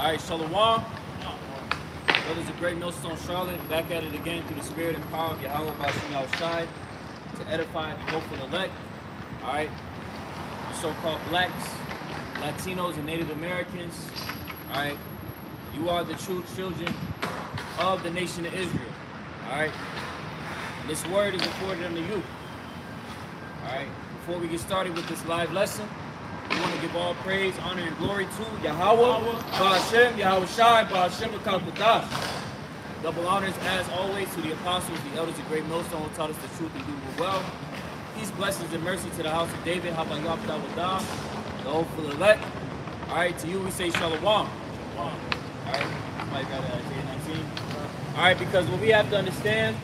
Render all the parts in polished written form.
All right, Shalom. Brothers of Great Millstone Charlotte, back at it again through the spirit and power of Yahweh Bashim Yahushai to edify the hopeful elect. All right, the so-called blacks, Latinos, and Native Americans. All right, you are the true children of the nation of Israel. All right, this word is accorded unto you. All right, before we get started with this live lesson, we want to give all praise, honor, and glory to Yahweh, Ba'ashem, Yahushai, Ba'ashem, Ba'akadosh. Double honors, as always, to the apostles, the elders of Great Millstone, who taught us the truth and do well. Peace, blessings, and mercy to the house of David, the hopeful elect. All right, to you we say Shalom. All right, somebody got Isaiah 19. All right, because what we have to understand,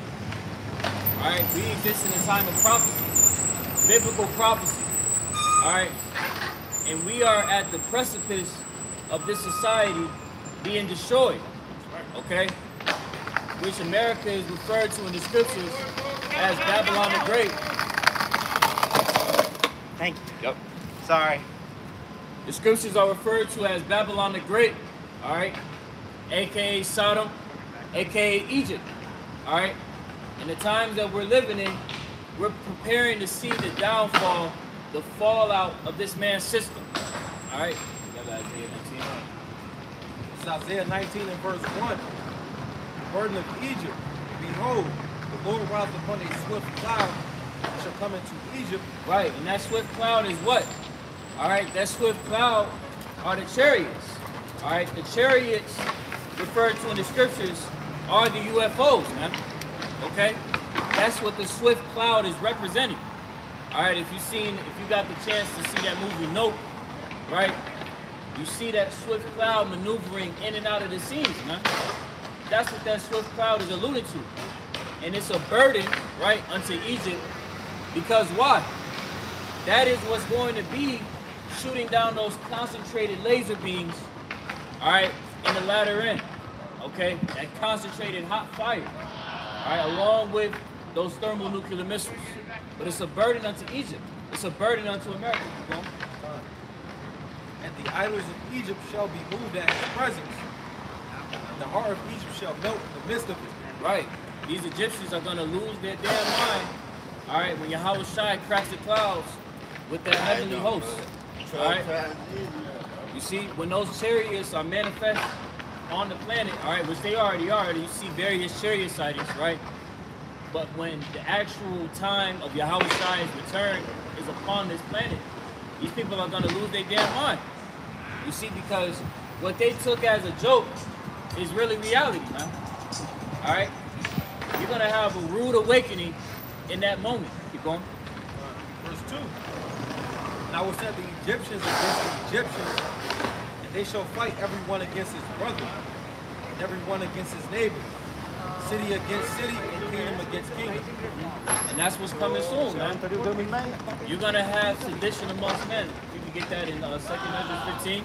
all right, we exist in a time of prophecy, biblical prophecy. All right. And we are at the precipice of this society being destroyed, okay? Which America is referred to in the scriptures as Babylon the Great. Thank you. Yep. Sorry. The scriptures are referred to as Babylon the Great, all right? AKA Sodom, AKA Egypt, all right? In the times that we're living in, we're preparing to see the downfall, the fallout of this man's system. All right, we got Isaiah 19. It's Isaiah 19 and verse 1. The burden of Egypt, behold, the Lord rides upon a swift cloud and shall come into Egypt. Right, and that swift cloud is what? All right, that swift cloud are the chariots. All right, the chariots referred to in the scriptures are the UFOs, man. Okay, that's what the swift cloud is representing. All right, if you got the chance to see that movie Nope, right? You see that swift cloud maneuvering in and out of the scenes, man. That's what that swift cloud is alluding to. And it's a burden, right, unto Egypt. Because why? That is what's going to be shooting down those concentrated laser beams, all right, in the latter end. Okay? That concentrated hot fire, all right, along with those thermonuclear missiles. But it's a burden unto Egypt. It's a burden unto America. And the idols of Egypt shall be moved at his presence. And the heart of Egypt shall melt in the midst of it. Right. These Egyptians are going to lose their damn mind. All right, when Yahweh Shai cracks the clouds with that heavenly host. All right. You see, when those chariots are manifest on the planet, all right, which they already are, you see various chariot sightings, right? But when the actual time of Yahweh Shai's return is upon this planet, these people are going to lose their damn mind. You see, because what they took as a joke is really reality, man. All right? You're going to have a rude awakening in that moment. Keep going. Verse 2. And I will set the Egyptians against the Egyptians, and they shall fight everyone against his brother, and everyone against his neighbor. City against city and kingdom against kingdom. And that's what's coming soon, man. You're going to have sedition amongst men. You can get that in 2 Ezra 15.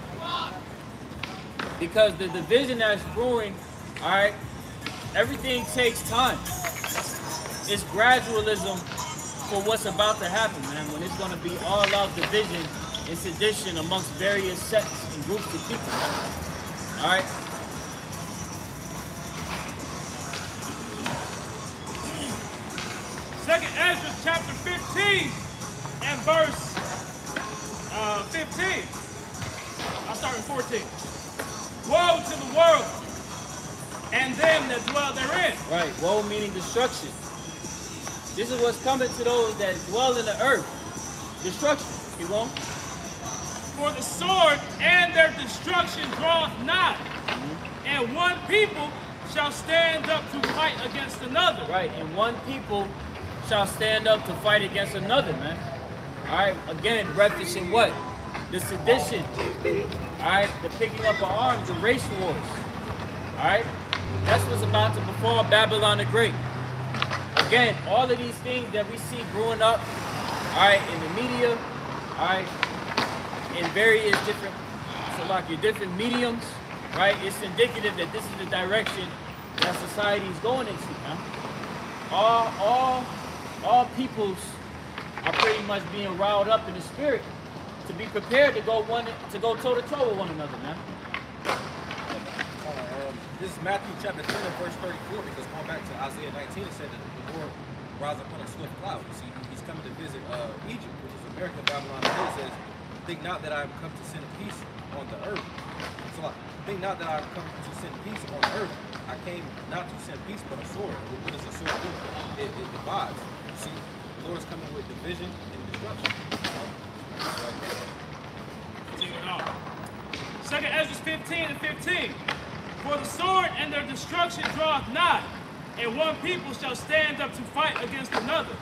Because the division that's brewing, all right, everything takes time. It's gradualism for what's about to happen, man, when it's going to be all-out division and sedition amongst various sects and groups of people. All right? Second Ezra chapter 15 and verse 15. I'll start with 14. Woe to the world and them that dwell therein. Right, woe meaning destruction. This is what's coming to those that dwell in the earth. Destruction. Keep going. For the sword and their destruction draweth nigh, and one people shall stand up to fight against another. Right, and one people shall stand up to fight against another, man. All right, again, referencing what? The sedition. All right, the picking up of arms, the race wars. All right, that's what's about to befall Babylon the Great. Again, all of these things that we see growing up, all right, in the media, all right, in various different, different mediums, right? It's indicative that this is the direction that society is going into, man. All peoples are pretty much being riled up in the spirit to be prepared to go toe to toe with one another, man. this is Matthew chapter 10 and verse 34, because going back to Isaiah 19, it said that the Lord rise up on a swift cloud. You see, he's coming to visit Egypt, which is American Babylon. And it says, think not that I have come to send peace on the earth. So think not that I have come to send peace on earth. I came not to send peace, but a sword. What does a sword do? It divides. You see, the Lord is coming with division and destruction. Continue on. 2 Ezra 15 and 15. For the sword and their destruction draweth nigh, and one people shall stand up to fight against another,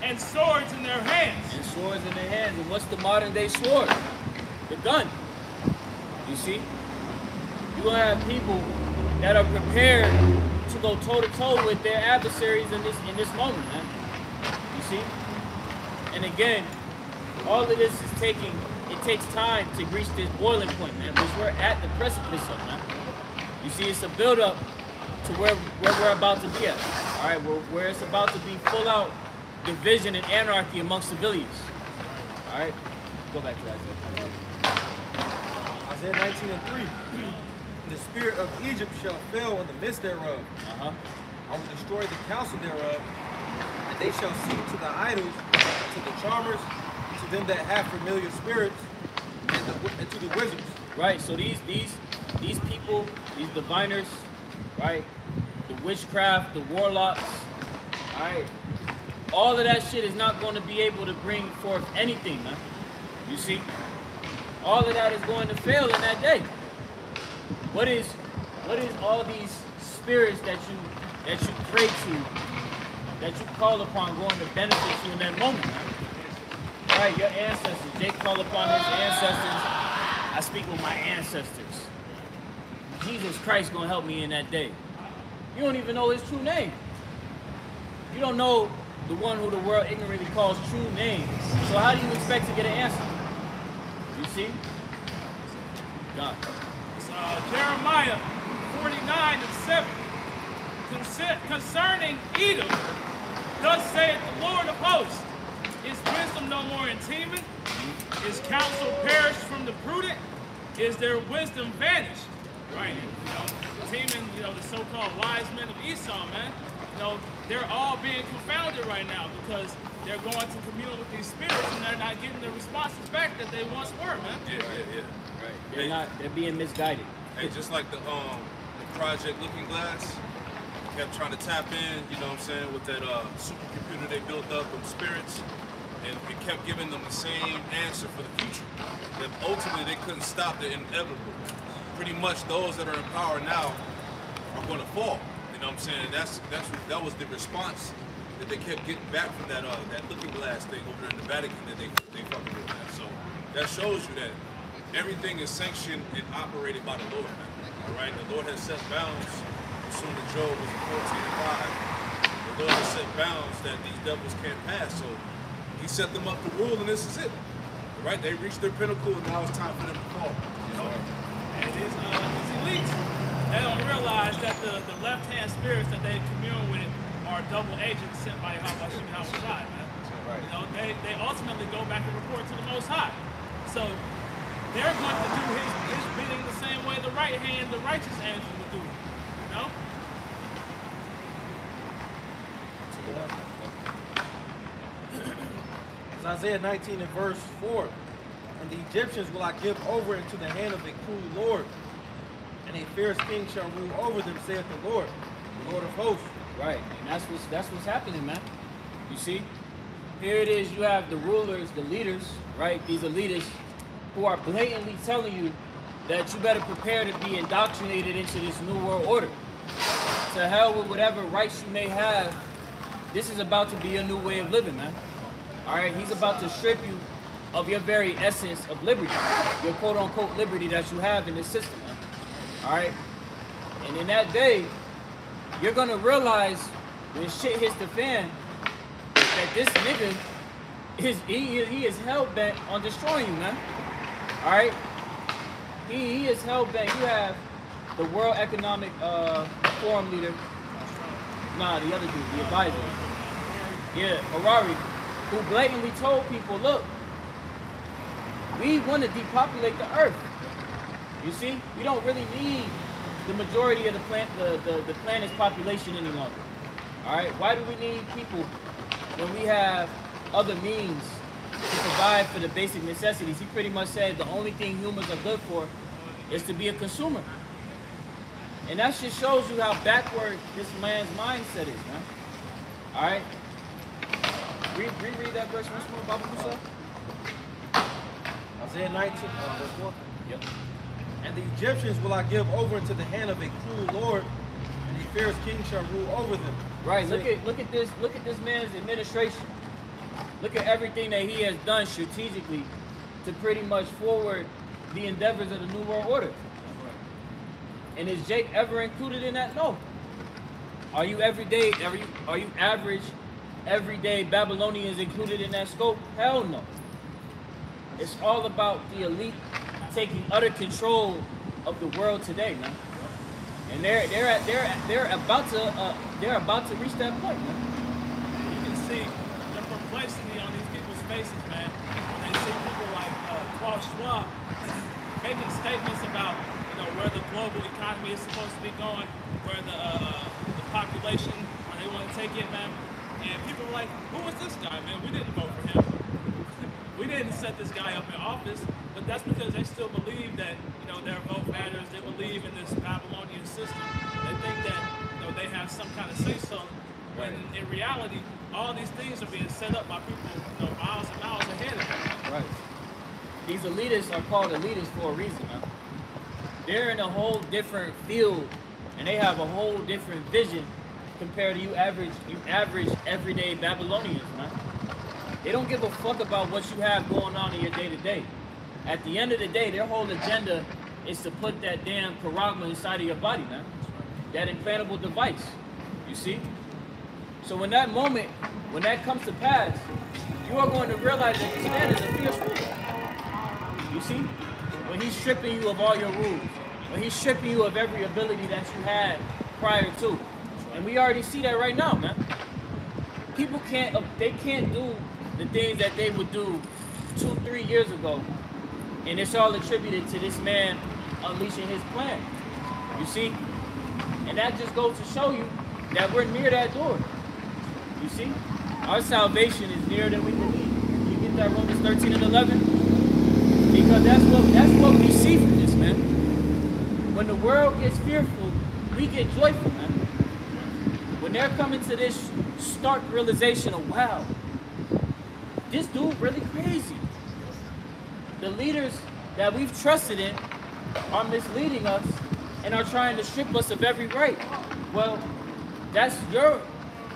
and swords in their hands. And swords in their hands. And what's the modern day sword? The gun. You see? You're going to have people that are prepared to go toe-to-toe with their adversaries in this moment, man. You see? And again, all of this is it takes time to reach this boiling point, man, because we're at the precipice of, man. You see, it's a build-up to where we're about to be at. All right, where it's about to be full-out division and anarchy amongst civilians. All right, go back to Isaiah. Isaiah 19 and 3. The spirit of Egypt shall fail in the midst thereof. I will destroy the counsel thereof, and they shall seek to the idols, to the charmers, to them that have familiar spirits, and to the wizards. Right. So these people, these diviners, right? The witchcraft, the warlocks, all right? All of that shit is not going to be able to bring forth anything, man. You see? All of that is going to fail in that day. What is all these spirits that you pray to, that you call upon, going to benefit you in that moment, man? All right, your ancestors. Jake called upon his ancestors. I speak with my ancestors. Jesus Christ gonna help me in that day. You don't even know his true name. You don't know the one who the world ignorantly calls true names. So how do you expect to get an answer? You see? God. Jeremiah 49 and 7. Concerning Edom, thus saith the Lord of hosts, is wisdom no more in Teman? Is counsel perished from the prudent? Is their wisdom vanished? Right. Teman, the so-called wise men of Esau, man, they're all being confounded right now because they're going to commune with these spirits and they're not getting the responses back that they once were, man. Yeah. Right. They're being misguided. Hey, just like the Project Looking Glass, kept trying to tap in, you know what I'm saying, with that supercomputer they built up, them spirits, and it kept giving them the same answer for the future. That ultimately they couldn't stop the inevitable. Pretty much those that are in power now are going to fall. You know what I'm saying? That was the response that they kept getting back from that Looking Glass thing over there in the Vatican that they fucking with that. So that shows you that everything is sanctioned and operated by the Lord, man. All right, the Lord has set bounds. As soon as Job was in 14 and 5, the Lord has set bounds that these devils can't pass. So he set them up to rule, and this is it. All right, they reached their pinnacle, and now it's time for them to fall. And these elites, they don't realize that the left-hand spirits that they commune with are double agents sent by Yahweh Shai, man. Right. They ultimately go back and report to the Most High. So they're going to do his bidding the same way the right hand, the righteous angel would do. It's Isaiah 19 and verse 4. And the Egyptians will I give over into the hand of a cruel Lord, and a fierce king shall rule over them, saith the Lord of hosts. Right, and that's what's happening, man. You see? Here it is, you have the rulers, the leaders, right? These elitists who are blatantly telling you that you better prepare to be indoctrinated into this new world order. To hell with whatever rights you may have. This is about to be a new way of living, man. All right, he's about to strip you of your very essence of liberty, your quote-unquote liberty that you have in this system, man. All right? And in that day, you're going to realize when shit hits the fan that this nigga, he is hell-bent on destroying you, man. All right? He is hell-bent. You have the World Economic Forum leader. Nah, the other dude, the advisor. Yeah, Harari, who blatantly told people, look, we want to depopulate the earth. You see? We don't really need the majority of the planet's population any longer. All right, why do we need people when we have other means to provide for the basic necessities? He pretty much said the only thing humans are good for is to be a consumer. And that just shows you how backward this man's mindset is, man. All right, reread that verse once more, Baba Musa. Isaiah 19, verse 4. Yep. And the Egyptians will I give over into the hand of a cruel lord, and a fierce king shall rule over them. Right. Look at this man's administration. Look at everything that he has done strategically to pretty much forward the endeavors of the New World Order. And is Jake ever included in that? No. Are you average, everyday Babylonians included in that scope? Hell no. It's all about the elite taking utter control of the world today, man. And they're about to reach that point, man. You can see the perplexity on these people's faces, man. When they see people like Klaus Schwab making statements about, where the global economy is supposed to be going, where the population, where they want to take it, man. And people are like, who is this guy, man? We didn't vote for him. We didn't set this guy up in office, but that's because they still believe that, their vote matters. They believe in this Babylonian system. They think that, they have some kind of say-so. When in reality, all these things are being set up by people, miles and miles ahead of them. Right. These elitists are called elitists for a reason, man. They're in a whole different field, and they have a whole different vision compared to you average everyday Babylonians, man. They don't give a fuck about what you have going on in your day-to-day. At the end of the day, their whole agenda is to put that damn charagma inside of your body, man. That implantable device, you see? So in that moment, when that comes to pass, you are going to realize that this man is a fierce ruler. You see? When he's stripping you of all your rules, when he's stripping you of every ability that you had prior to. And we already see that right now, man. People can't do the things that they would do 2-3 years ago. And it's all attributed to this man unleashing his plan. You see? And that just goes to show you that we're near that door. You see? Our salvation is nearer than we believe. You get that Romans 13 and 11? Because that's what we see from this, man. When the world gets fearful, we get joyful, man. When they're coming to this stark realization of, wow, this dude really crazy. The leaders that we've trusted in are misleading us and are trying to strip us of every right. Well, that's your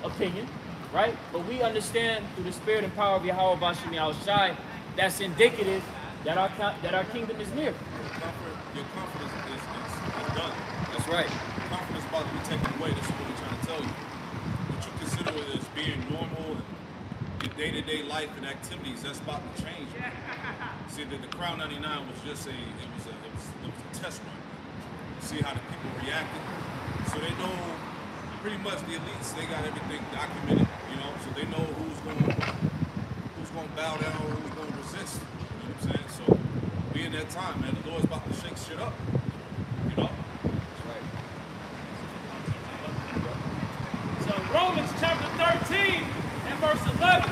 opinion, right? But we understand through the spirit and power of Yahweh Bashim Yahushai, that's indicative that our kingdom is near. Your confidence is done. That's right. Your confidence is about to be taken away. This is what we're trying to tell you. What you consider as being normal and your day-to-day life and activities, that's about to change. See, the Crown 99 was just a test run. See how the people reacted. So they know pretty much the elites, they got everything documented, so they know who's gonna bow down or who's gonna resist. You know what I'm saying? So we in that time, man, the Lord's about to shake shit up. That's right. So Romans chapter 13 and verse 11.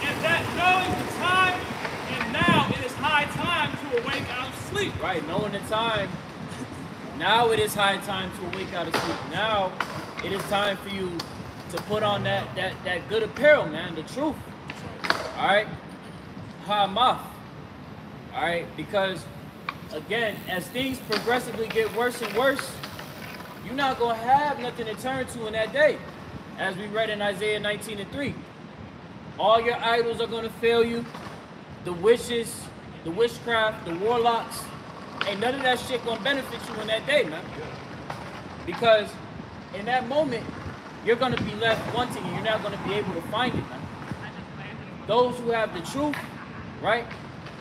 And that knowing the time, and now it is high time to awake out of sleep. Right, knowing the time. Now it is high time to awake out of sleep. Now it is time for you to put on that good apparel, man, the truth. All right? Ha'amaf. All right? Because, again, as things progressively get worse and worse, you're not going to have nothing to turn to in that day. As we read in Isaiah 19 and 3. All your idols are going to fail you. The witches, the witchcraft, the warlocks. Ain't none of that shit going to benefit you in that day, man. Because in that moment, you're going to be left wanting and you're not going to be able to find it, man. Those who have the truth, right?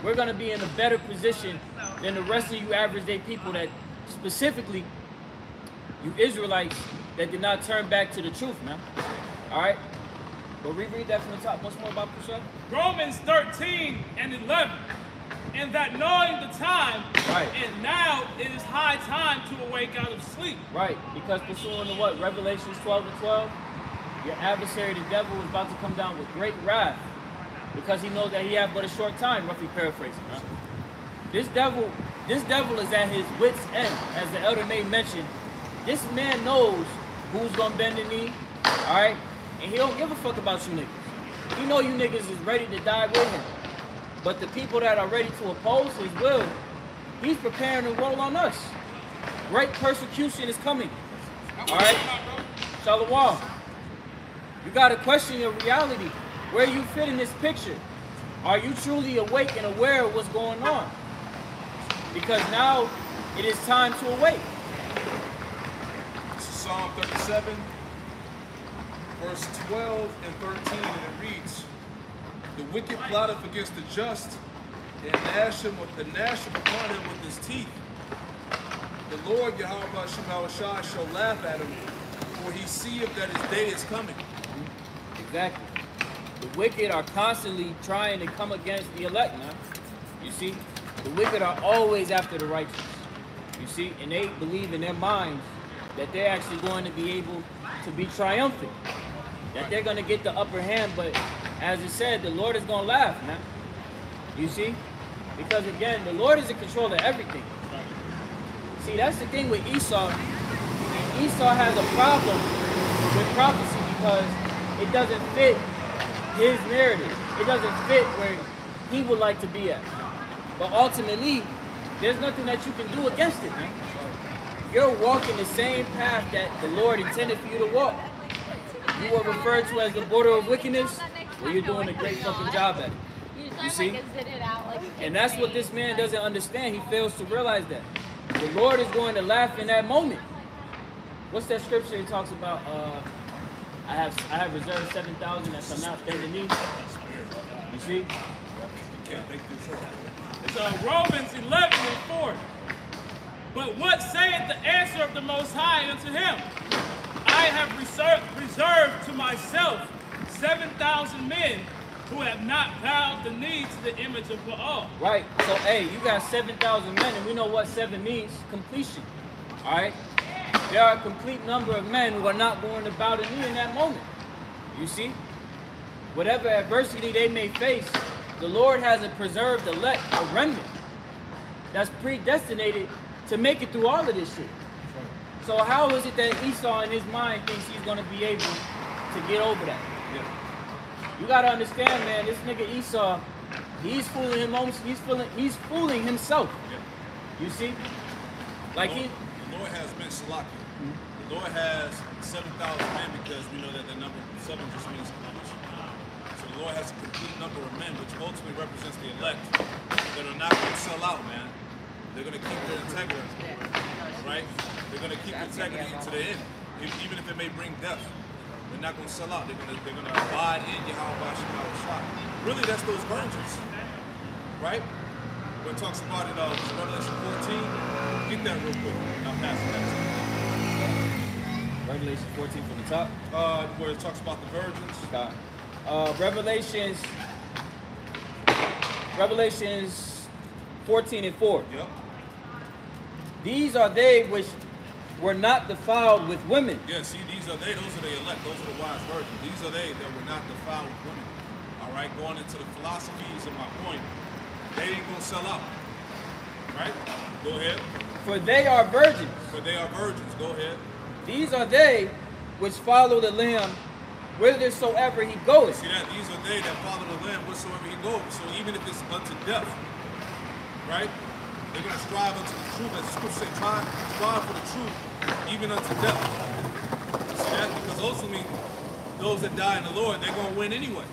We're going to be in a better position than the rest of you average day people that specifically, you Israelites, that did not turn back to the truth, man. All right? But reread that from the top once more about Pusha. Romans 13 and 11. and that knowing the time, Right. and now it is high time to awake out of sleep. Right, because pursuing to what? Revelations 12 and 12, your adversary, the devil, is about to come down with great wrath because he knows that he has but a short time, roughly paraphrasing. Right? This devil is at his wit's end, as the elder May mentioned. This man knows who's gonna bend the knee, all right? And he don't give a fuck about you niggas. He know you niggas is ready to die with him. But the people that are ready to oppose his will, he's preparing to roll on us. Great persecution is coming. All right? Shalom. You got to question your reality. Where you fit in this picture. Are you truly awake and aware of what's going on? Because now it is time to awake. This is Psalm 37, verse 12 and 13, and it reads, "The wicked plotteth against the just, and gnash him upon him with his teeth. The Lord Yahweh Shah shall laugh at him, for he seeth that his day is coming." Exactly. The wicked are constantly trying to come against the elect, man. You see? The wicked are always after the righteous. You see? And they believe in their minds that they're actually going to be able to be triumphant. That they're going to get the upper hand, but as it said, the Lord is going to laugh, man. You see? Because again, the Lord is in control of everything. See, that's the thing with Esau. Esau has a problem with prophecy because it doesn't fit his narrative. It doesn't fit where he would like to be at. But ultimately, there's nothing that you can do against it, man. You're walking the same path that the Lord intended for you to walk. You were referred to as the border of wickedness. Well, you're doing a great fucking job at it. You see? And that's what this man doesn't understand. He fails to realize that. The Lord is going to laugh in that moment. What's that scripture he talks about? I have reserved 7,000 that shall not bend the knee. You see? It's Romans 11 and 4. But what saith the answer of the Most High unto him? I have reserved to myself 7,000 men who have not bowed the knee to the image of Baal. Right. So, hey, you got 7,000 men, and we know what 7 means: completion. All right? There are a complete number of men who are not going to bow the knee in that moment. You see? Whatever adversity they may face, the Lord hasn't preserved a remnant that's predestinated to make it through all of this shit. So how is it that Esau in his mind thinks he's going to be able to get over that? Yeah. You got to understand, man, this nigga Esau, he's fooling him. He's fooling himself. Yeah. You see? Like the Lord has been Salaki. The Lord has 7,000 men because we know that the number 7 just means completion. So the Lord has a complete number of men, which ultimately represents the elect that are not going to sell out, man. They're going to keep their integrity, right? They're going to keep integrity to the end, even if it may bring death. They're not going to sell out. They're going to abide in Yahweh Shah. Really, that's those virgins, right? When it talks about it, Revelation 14, get that real quick. I'll pass it back to you. Revelation 14 from the top. Where it talks about the virgins. Revelations 14 and 4. Yep. These are they which were not defiled with women. Yeah, see, these are they. Those are the elect. Those are the wise virgins. These are they that were not defiled with women. All right, going into the philosophies of my point, they ain't gonna sell out. Right? Go ahead. For they are virgins. For they are virgins. Go ahead. These are they which follow the Lamb whithersoever he goeth. See that? These are they that follow the Lamb whatsoever he goes. So even if it's unto death, right? They're going to strive unto the truth. As the scripture says, strive for the truth, even unto death. See that? Because ultimately, those that die in the Lord, they're going to win anyway.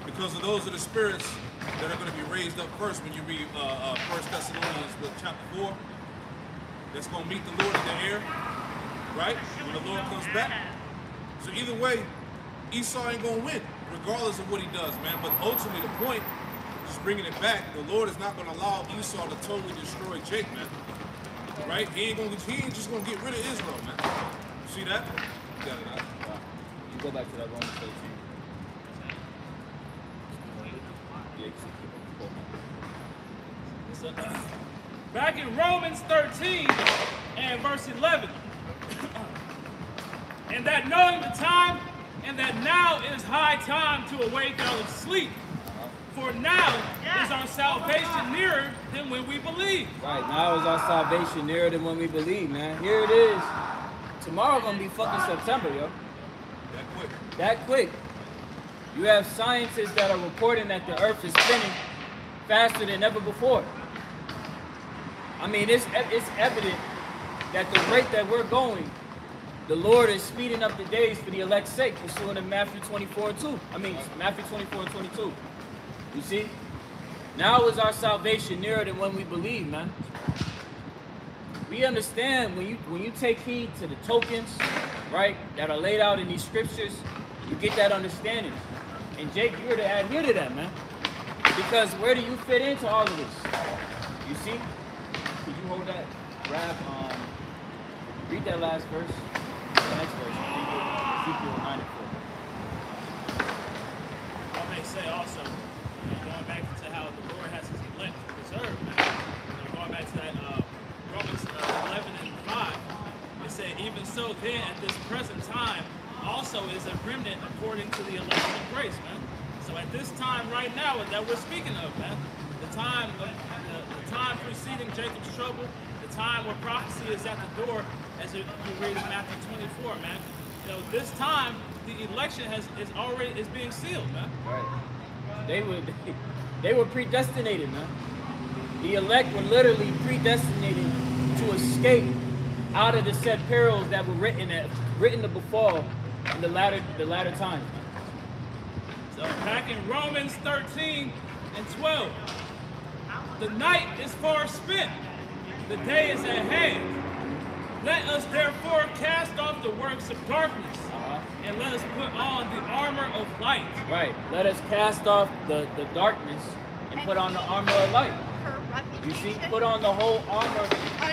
Because of those are the spirits that are going to be raised up first. When you read 1 Thessalonians chapter 4, that's going to meet the Lord in the air, right? When the Lord comes back. So either way, Esau ain't going to win, regardless of what he does, man. But ultimately, the point, just bringing it back, the Lord is not going to allow Esau to totally destroy Jake, man. Right? He ain't just going to get rid of Israel, man. See that? You got it out. You go back to that Romans 13. So, back in Romans 13 and verse 11. And that knowing the time, and that now is high time to awake out of sleep. For now is our salvation nearer than when we believe. Right, now is our salvation nearer than when we believe, man. Here it is. Tomorrow gonna be fucking September, yo. That quick. That quick. You have scientists that are reporting that the earth is spinning faster than ever before. I mean, it's evident that the rate that we're going, the Lord is speeding up the days for the elect's sake, pursuant to Matthew 24 and 2. I mean, Matthew 24 and 22. You see? Now is our salvation nearer than when we believe, man. We understand when you take heed to the tokens, right, that are laid out in these scriptures, you get that understanding. And Jake, you're to adhere to that, man. Because where do you fit into all of this? You see? Could you hold that? Grab, read that last verse. The next verse. Ezekiel 9 and 4. I may say also, going back to how the Lord has his elect preserved, man. Going back to that Romans 11 and 5, it said, even so then at this present time also is a remnant according to the election of grace, man. So at this time right now that we're speaking of, man, the time preceding Jacob's trouble, the time where prophecy is at the door, as you read in Matthew 24, man. You know, this time the election is being sealed, man. Right. They were predestinated, man. The elect were literally predestinated to escape out of the said perils that were written to befall in the latter times. So back in Romans 13 and 12, the night is far spent, the day is at hand. Let us therefore cast off the works of darkness, and let us put on the armor of light. Right. Let us cast off the darkness and put on the armor of light. You see, put on the whole armor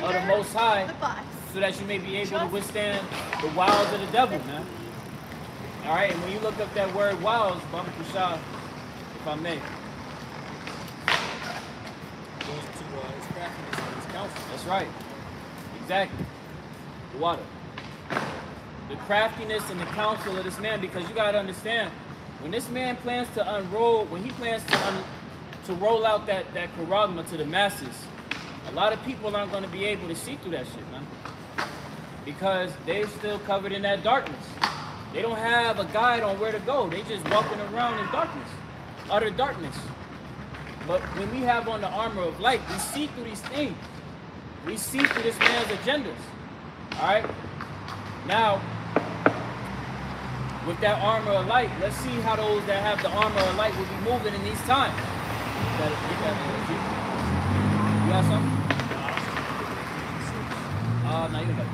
of the Most High so that you may be able to withstand the wiles of the devil, man. All right, and when you look up that word wiles, Baba Kushah, if I may. Goes to his craftiness and his counsel. That's right. Exactly. The water. The craftiness and the counsel of this man, because you got to understand, when this man plans to unroll, when he plans to roll out that charagma to the masses, a lot of people aren't going to be able to see through that shit, man. Because they're still covered in that darkness. They don't have a guide on where to go. They just walking around in darkness, utter darkness. But when we have on the armor of light, we see through these things. We see through this man's agendas. All right? Now, with that armor of light, let's see how those that have the armor of light will be moving in these times. You got something? No, you don't got it.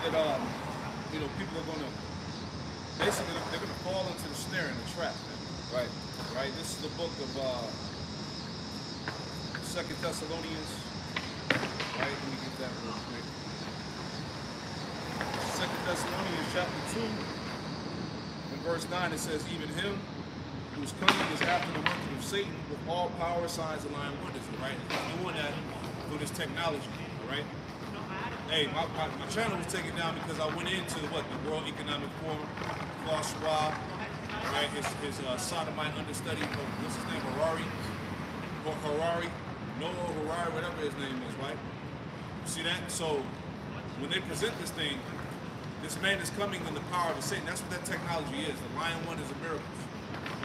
That you know, people are gonna basically they're gonna fall into the snare and the trap. Right. Right. This is the book of 2 Thessalonians. Right. Let me get that real quick. 2 Thessalonians chapter 2 and verse 9. It says, even him whose cunning is after the working of Satan with all power, signs, and lying wonders. Right. He's doing that through this technology. Right. Hey, my channel was taken down because I went into the World Economic Forum, Klaus Schwab, right? His sodomite understudy, what's his name, Harari, Noah Harari, whatever his name is, right? You see that? So when they present this thing, this man is coming in the power of Satan. That's what that technology is. The lying wonders and miracles.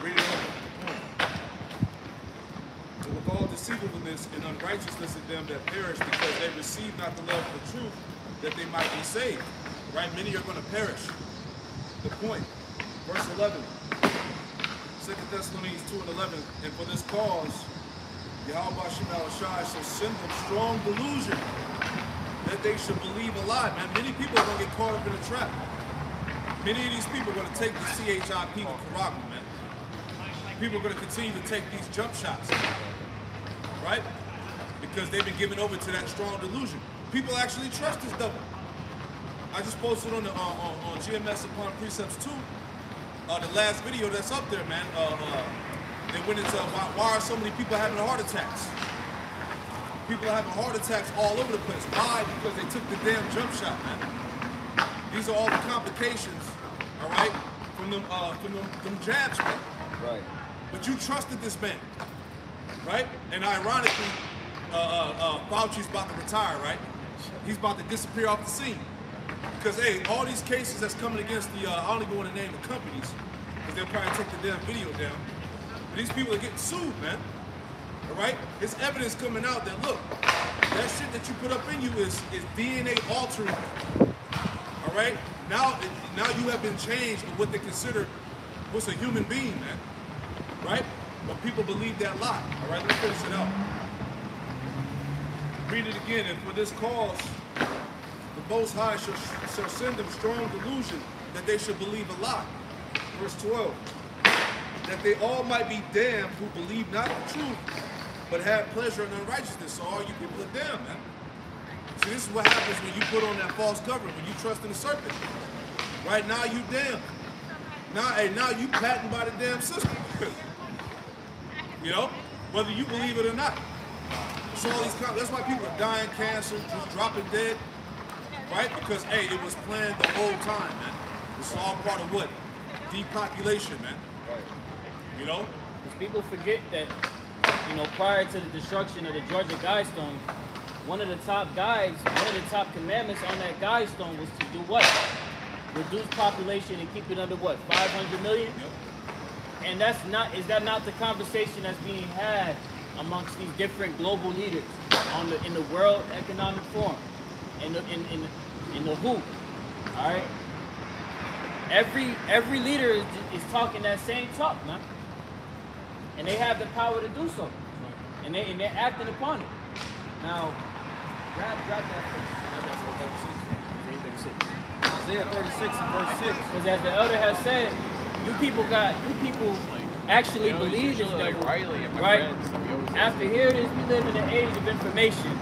Read it up. And with all deceivableness and unrighteousness of them that perish, because they receive not the love of the truth, that they might be saved. Right? Many are going to perish. The point. Verse 11. 2 Thessalonians 2 and 11. And for this cause, Yahweh shall send them strong delusion, that they should believe a lie. Man, many people are going to get caught up in a trap. Many of these people are going to take the CHIP, the charagma, man. People are going to continue to take these jump shots. Right? Because they've been given over to that strong delusion. People actually trust this devil. I just posted on the on GMS upon precepts 2. The last video that's up there, man. They went into why are so many people having heart attacks? People are having heart attacks all over the place. Why? Because they took the damn jump shot, man. These are all the complications, all right, from them jabs, man. Right. But you trusted this man, right? And ironically, Fauci's about to retire, right? He's about to disappear off the scene. Because, hey, all these cases that's coming against the, I don't even want to name the companies, because they'll probably take the damn video down. But these people are getting sued, man. All right? There's evidence coming out that, look, that shit that you put up in you is DNA altering. All right? Now you have been changed of what they consider what's a human being, man. Right? But people believe that lie. All right? Let me finish it out. Read it again. And for this cause, the Most High shall send them strong delusion that they should believe a lie. Verse 12. That they all might be damned who believe not the truth, but have pleasure in unrighteousness. So all you people are damned, man. See, this is what happens when you put on that false covering, when you trust in the serpent. Right now you damned. Now you patented by the damn system. You know, whether you believe it or not. So all these, that's why people are dying cancer, just dropping dead. Right? Because, hey, it was planned the whole time, man. It's all part of what? Depopulation, man. Right. You know? Because people forget that, you know, prior to the destruction of the Georgia Guidestone, one of the top commandments on that Guidestone was to do what? Reduce population and keep it under what? 500 million? Yep. And is that not the conversation that's being had amongst these different global leaders in the World Economic Forum, in the WHO, all right? Every leader is talking that same talk, man, and they have the power to do so, and they're acting upon it. Now, grab that first. Isaiah 36 and verse 6. Because as the elder has said, you people actually believe this devil, right? After here it is, we live in an age of information,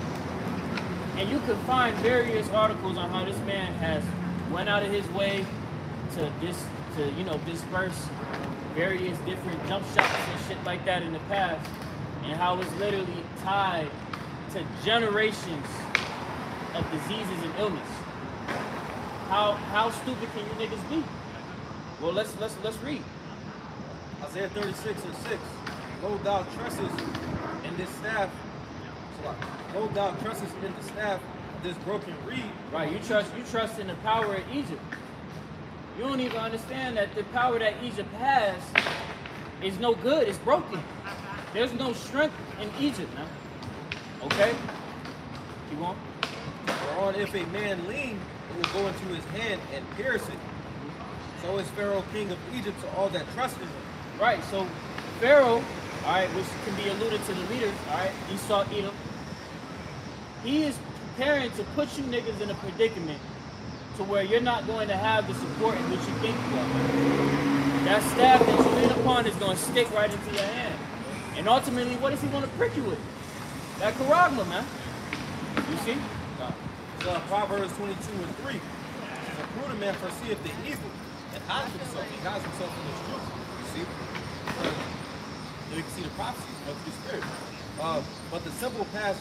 and you can find various articles on how this man has went out of his way to disperse various different jump shots and shit like that in the past, and how it's literally tied to generations of diseases and illness. How stupid can you niggas be? Well, let's read. Isaiah 36 and 6. Lo thou trusses in this staff. Lo thou trusses in the staff of this broken reed. Right, you trust in the power of Egypt. You don't even understand that the power that Egypt has is no good, it's broken. There's no strength in Egypt now. Okay? You want? For on if a man lean, it will go into his hand and pierce it. So is Pharaoh king of Egypt to all that trust in him. Right, so Pharaoh, all right, which can be alluded to the leaders, all right, Esau, Edom, he is preparing to put you niggas in a predicament to where you're not going to have the support in which you think you are. That staff that you lean upon is going to stick right into your hand. And ultimately, what is he going to prick you with? That charagma, man. You see? So Proverbs 22 and 3. A prudent man foreseeth the evil and hides himself. He hides himself in his truth. You see? You can see the prophecies of the Spirit. But the simple pass.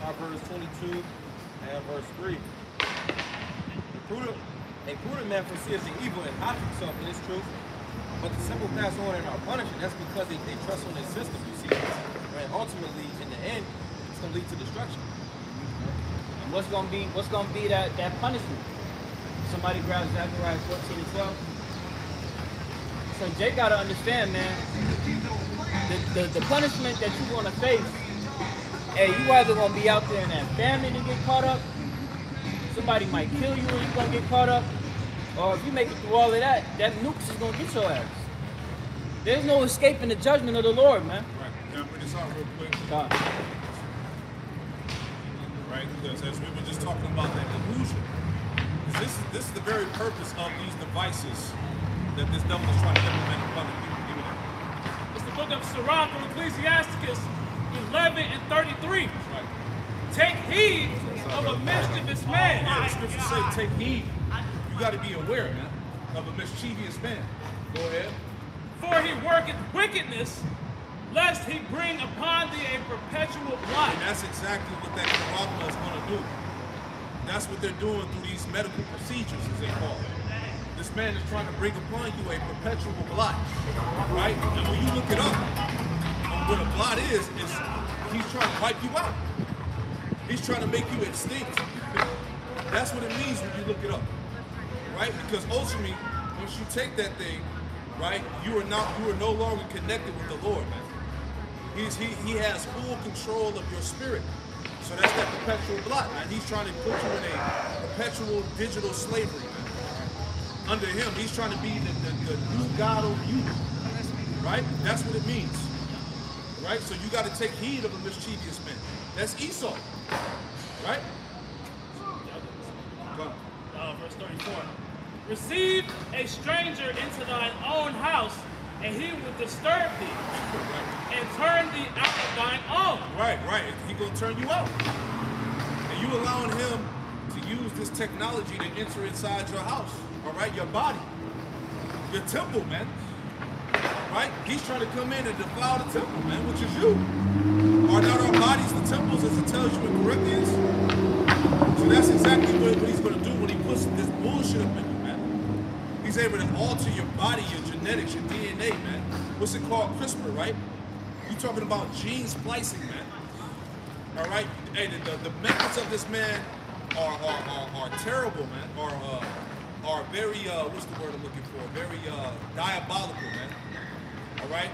Proverbs 22 and verse 3. A prudent man foreseeth the evil and hides himself in his truth. But the simple pass on and are punished. That's because they trust on their system, you see. And ultimately, in the end, it's going to lead to destruction. And what's going to be that punishment? Somebody grabs Zechariah 14 and 12. So Jake got to understand, man, the punishment that you're going to face, hey, you either going to be out there in that famine and get caught up, somebody might kill you and you're going to get caught up, or if you make it through all of that, that nukes is going to get your ass. There's no escaping the judgment of the Lord, man. Right. Can I bring this out real quick? God. Right? Because as we were just talking about that delusion, this is the very purpose of these devices that this devil is trying to implement upon the people. Give me that. What's the book of Sirach or Ecclesiasticus 11 and 33. Take heed of a mischievous man. Yeah, the scriptures say, take heed. You got to be aware, man, of a mischievous man. Go ahead. For he worketh wickedness, lest he bring upon thee a perpetual blight. And that's exactly what that karma is going to do. That's what they're doing through these medical procedures, as they call it. This man is trying to bring upon you a perpetual blot, right? And when you look it up, what a blot is he's trying to wipe you out. He's trying to make you extinct. That's what it means when you look it up, right? Because ultimately, once you take that thing, right, you are no longer connected with the Lord, man. He has full control of your spirit. So that's that perpetual blot, man. He's trying to put you in a perpetual digital slavery, man. Under him, he's trying to be the new God over you, right? That's what it means, right? So you got to take heed of a mischievous man. That's Esau, right? Verse 34. Receive a stranger into thine own house, and he will disturb thee, and turn thee out of thine own. Right. He gonna turn you out. And you allowing him to use this technology to enter inside your house, all right? Your body, your temple, man. Right? He's trying to come in and defile the temple, man, which is you. Are not our bodies the temples, as it tells you in Corinthians? So that's exactly what he's gonna do when he puts this bullshit up in you, man. He's able to alter your body, your genetics, your DNA, man. What's it called? CRISPR, right? You're talking about gene splicing, man. All right? Hey, the methods of this man are terrible, man. Are very, what's the word I'm looking for? Very diabolical, man. All right?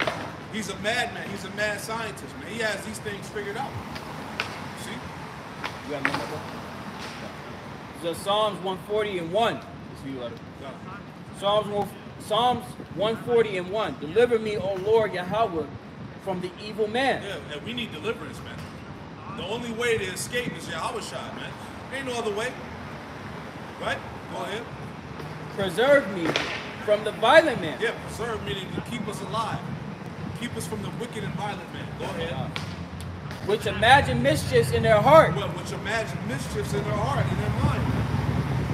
He's a madman. He's a mad scientist, man. He has these things figured out. See? You got another one? So Psalms 140 and 1. Psalms 140 and 1. Deliver me, O Lord Yahweh, from the evil man. Yeah, and we need deliverance, man. The only way to escape is Yahweh Shai, man. Ain't no other way. Right? Go ahead. Preserve me from the violent man. Yeah, preserve meaning to keep us alive. Keep us from the wicked and violent man. Go ahead. Which imagine mischiefs in their heart. Well, which imagine mischiefs in their heart, in their mind.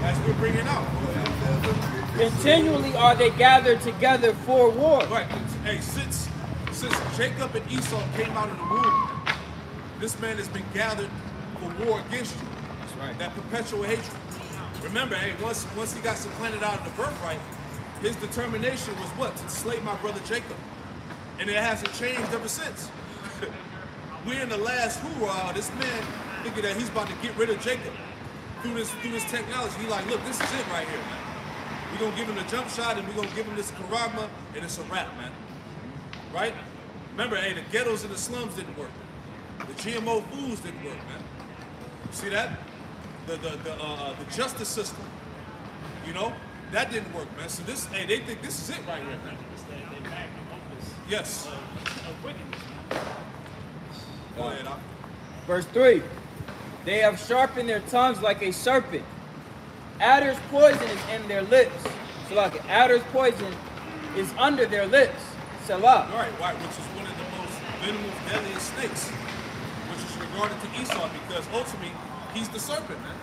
As we're bringing out. Go ahead. Continually are they gathered together for war. Right. Hey, since Jacob and Esau came out of the womb, this man has been gathered for war against you. That's right. That perpetual hatred. Remember, hey, once he got supplanted out of the birthright, his determination was what? To slay my brother Jacob. And it hasn't changed ever since. We're in the last hoorah. This man thinking that he's about to get rid of Jacob through this technology. He like, look, this is it right here, man. We're gonna give him the jump shot and we're gonna give him this karagma and it's a wrap, man. Right? Remember, hey, the ghettos and the slums didn't work. The GMO foods didn't work, man. See that? The justice system, you know, that didn't work, man. So this, hey, they think this is it right here, man. Yes. Go ahead, Al. Verse 3. They have sharpened their tongues like a serpent. Adder's poison is in their lips. So like adder's poison is under their lips. Selah. Right, which is one of the most venomous, deadliest snakes, which is regarded to Esau because ultimately he's the serpent, man.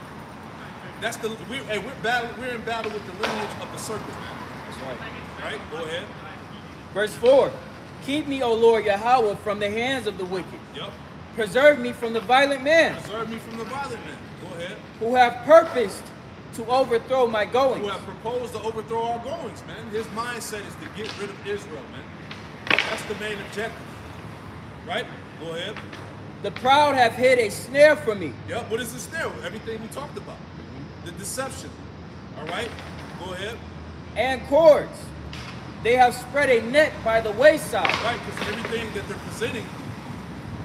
That's the we're in battle with the lineage of the serpent, man. That's right. Right? Go ahead. Verse 4. Keep me, O Lord Yahweh, from the hands of the wicked. Yep. Preserve me from the violent man. Preserve me from the violent man. Go ahead. Who have purposed to overthrow my goings. Who have proposed to overthrow our goings, man. His mindset is to get rid of Israel, man. That's the main objective. Right? Go ahead. The proud have hid a snare for me. Yep. What is the snare? Everything we talked about. The deception. All right? Go ahead. And cords. They have spread a net by the wayside. Right, because everything that they're presenting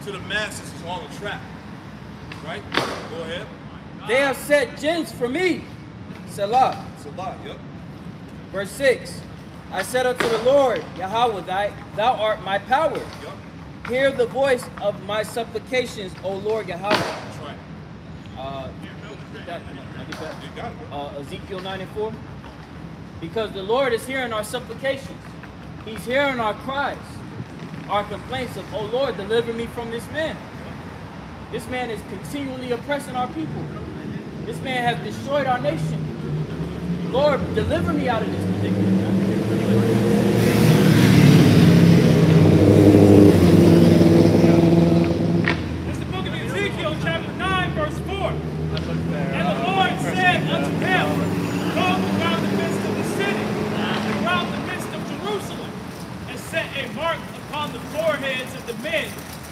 to the masses is all a trap. Right? Go ahead. They have set gins for me. Selah. Selah, yep. Verse 6. I said unto the Lord, Yahweh, thou art my power. Yep. Hear the voice of my supplications, O Lord Yahweh. That's right. You got it. Ezekiel 9 and 4. Because the Lord is hearing our supplications. He's hearing our cries. our complaints of, oh Lord, deliver me from this man. This man is continually oppressing our people. This man has destroyed our nation. Lord, deliver me out of this predicament. It's the book of Ezekiel, chapter 9, verse 4. And the Lord said unto him, go around the midst of the city, and around the midst of Jerusalem, and set a mark upon the foreheads of the men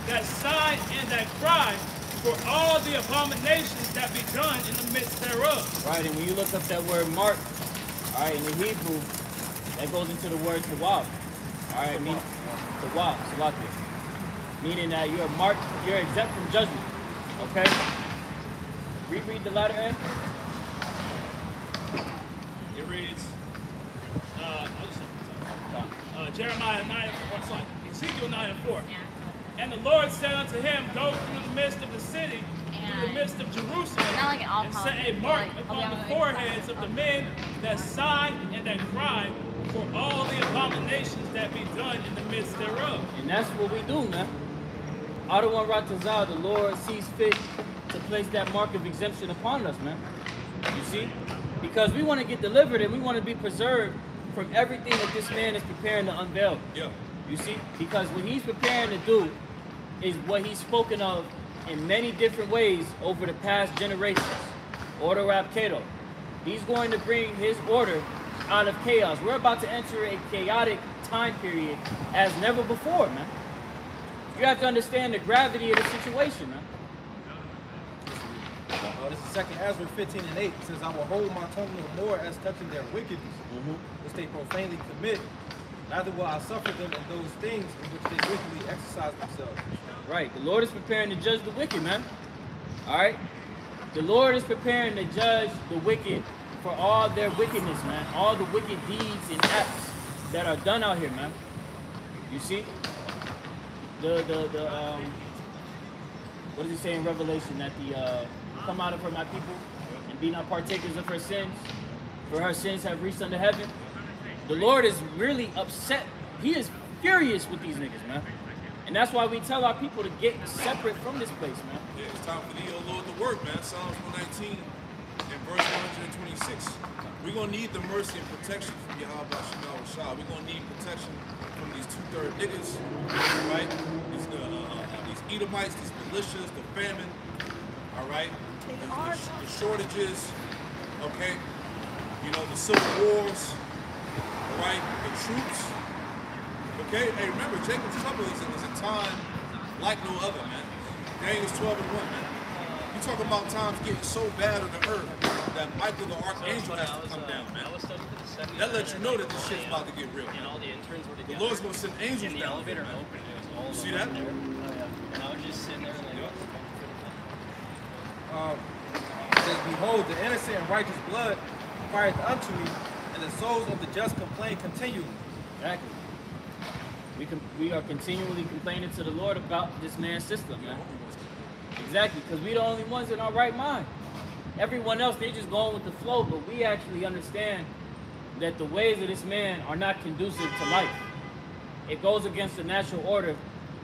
that sigh and that cry for all the abominations that be done in the midst thereof. Right, and when you look up that word mark, all right, in the Hebrew, that goes into the word tawab. All right, meaning tawab, salakia. Meaning that you're marked, you're exempt from judgment. Okay? Reread the latter end. It reads, Jeremiah 9, Ezekiel 9 and 4. And the Lord said unto him, go through the midst of the city, through the midst of Jerusalem, and set a mark upon the foreheads of the men that sigh and that cry for all the abominations that be done in the midst thereof. And that's what we do, man. Adawan Ratazal, the Lord sees fit to place that mark of exemption upon us, man. You see? Because we want to get delivered and we want to be preserved from everything that this man is preparing to unveil. Yeah. You see? Because what he's preparing to do is what he's spoken of in many different ways over the past generations. Order Rab Kato. He's going to bring his order out of chaos. We're about to enter a chaotic time period as never before, man. You have to understand the gravity of the situation, man. This is 2nd Ezra 15 and 8. It says, I will hold my tongue no more as touching their wickedness, which they profanely commit. Neither will I suffer them in those things in which they wickedly exercise themselves. Right. The Lord is preparing to judge the wicked, man. All right? The Lord is preparing to judge the wicked for all their wickedness, man. All the wicked deeds and acts that are done out here, man. You see? What does he say in Revelation? That come out of her, my people, and be not partakers of her sins, for her sins have reached unto heaven. The Lord is really upset. He is furious with these niggas, man. And that's why we tell our people to get separate from this place, man. Yeah, it's time for thee, O Lord, to work, man. Psalms 119 and verse 126. We're going to need the mercy and protection from Yahweh Shemal Shah. We're going to need protection from these 2/3 niggas, right? These Edomites, these militias, the famine, all right? The shortages, okay? You know, the civil wars, all right? The troops, okay? Hey, remember, Jacob's trouble is a time like no other, man. Daniel's 12 and 1, man. You talk about times getting so bad on the earth that Michael the Archangel has to come down, man. That lets you know that this shit's about to get real. The Lord's going to send angels down here, man. You see that? And I was just sitting there like, It says, behold, the innocent and righteous blood crieth unto me, and the souls of the just complain continually. Exactly. We are continually complaining to the Lord about this man's system, man. Exactly, because we the only ones in our right mind. Everyone else, they just going with the flow, but we actually understand that the ways of this man are not conducive to life. It goes against the natural order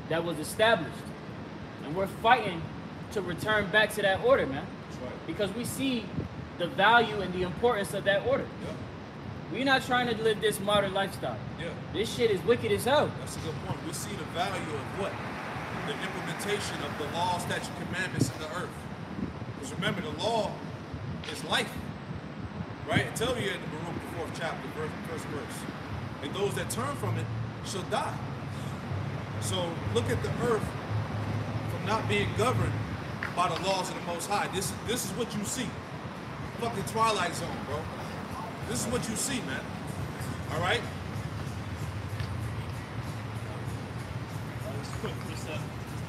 that was established. And we're fighting to return back to that order, man. That's right. Because we see the value and the importance of that order. Yeah. We're not trying to live this modern lifestyle. Yeah. This shit is wicked as hell. That's a good point. We see the value of what? The implementation of the law, statute, commandments in the earth. Because remember, the law is life. Right? It tells you in the Baruch, the 4th chapter, first verse. And those that turn from it shall die. So look at the earth from not being governed by the laws of the Most High. This is what you see. Fucking Twilight Zone, bro. This is what you see, man. All right? Just quick precept.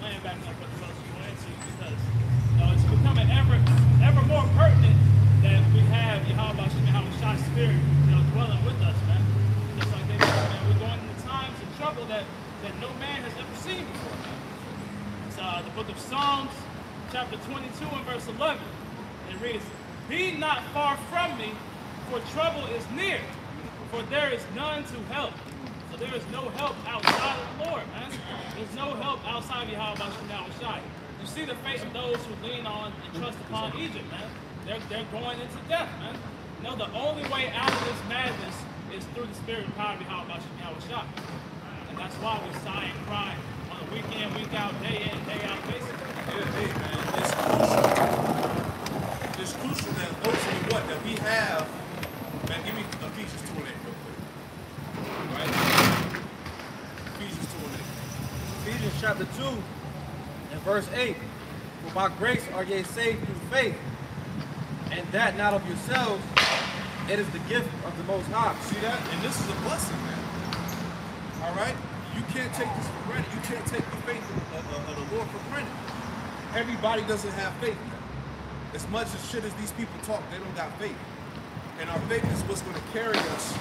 Laying back like what the most you went into, because it's becoming ever more pertinent that we have Yahweh Shai Spirit, dwelling with us, man. Just like they said, man, we're going into times of trouble that no man has ever seen before, man. It's the book of Psalms, chapter 22 and verse 11. It reads, be not far from me, for trouble is near, for there is none to help. So there is no help outside of the Lord, man. There's no help outside of Yahweh Shai. You see the fate of those who lean on and trust upon Egypt, man. They're going into death, man. You know, the only way out of this madness is through the spirit and power of Yahweh Shai. And that's why we sigh and cry on a week in, week out, day in, day out basis. Yeah, hey, man, it's crucial that ultimately what that we have. Man, give me Ephesians 2 and 8 real quick. Right? Ephesians 2 and 8. Ephesians chapter 2 and verse 8. For by grace are ye saved through faith, and that not of yourselves, it is the gift of the Most High. See that? And this is a blessing, man. All right? You can't take this for granted. You can't take the faith of the Lord for granted. Everybody doesn't have faith, man. As much as shit as these people talk, they don't got faith. And our faith is what's going to carry us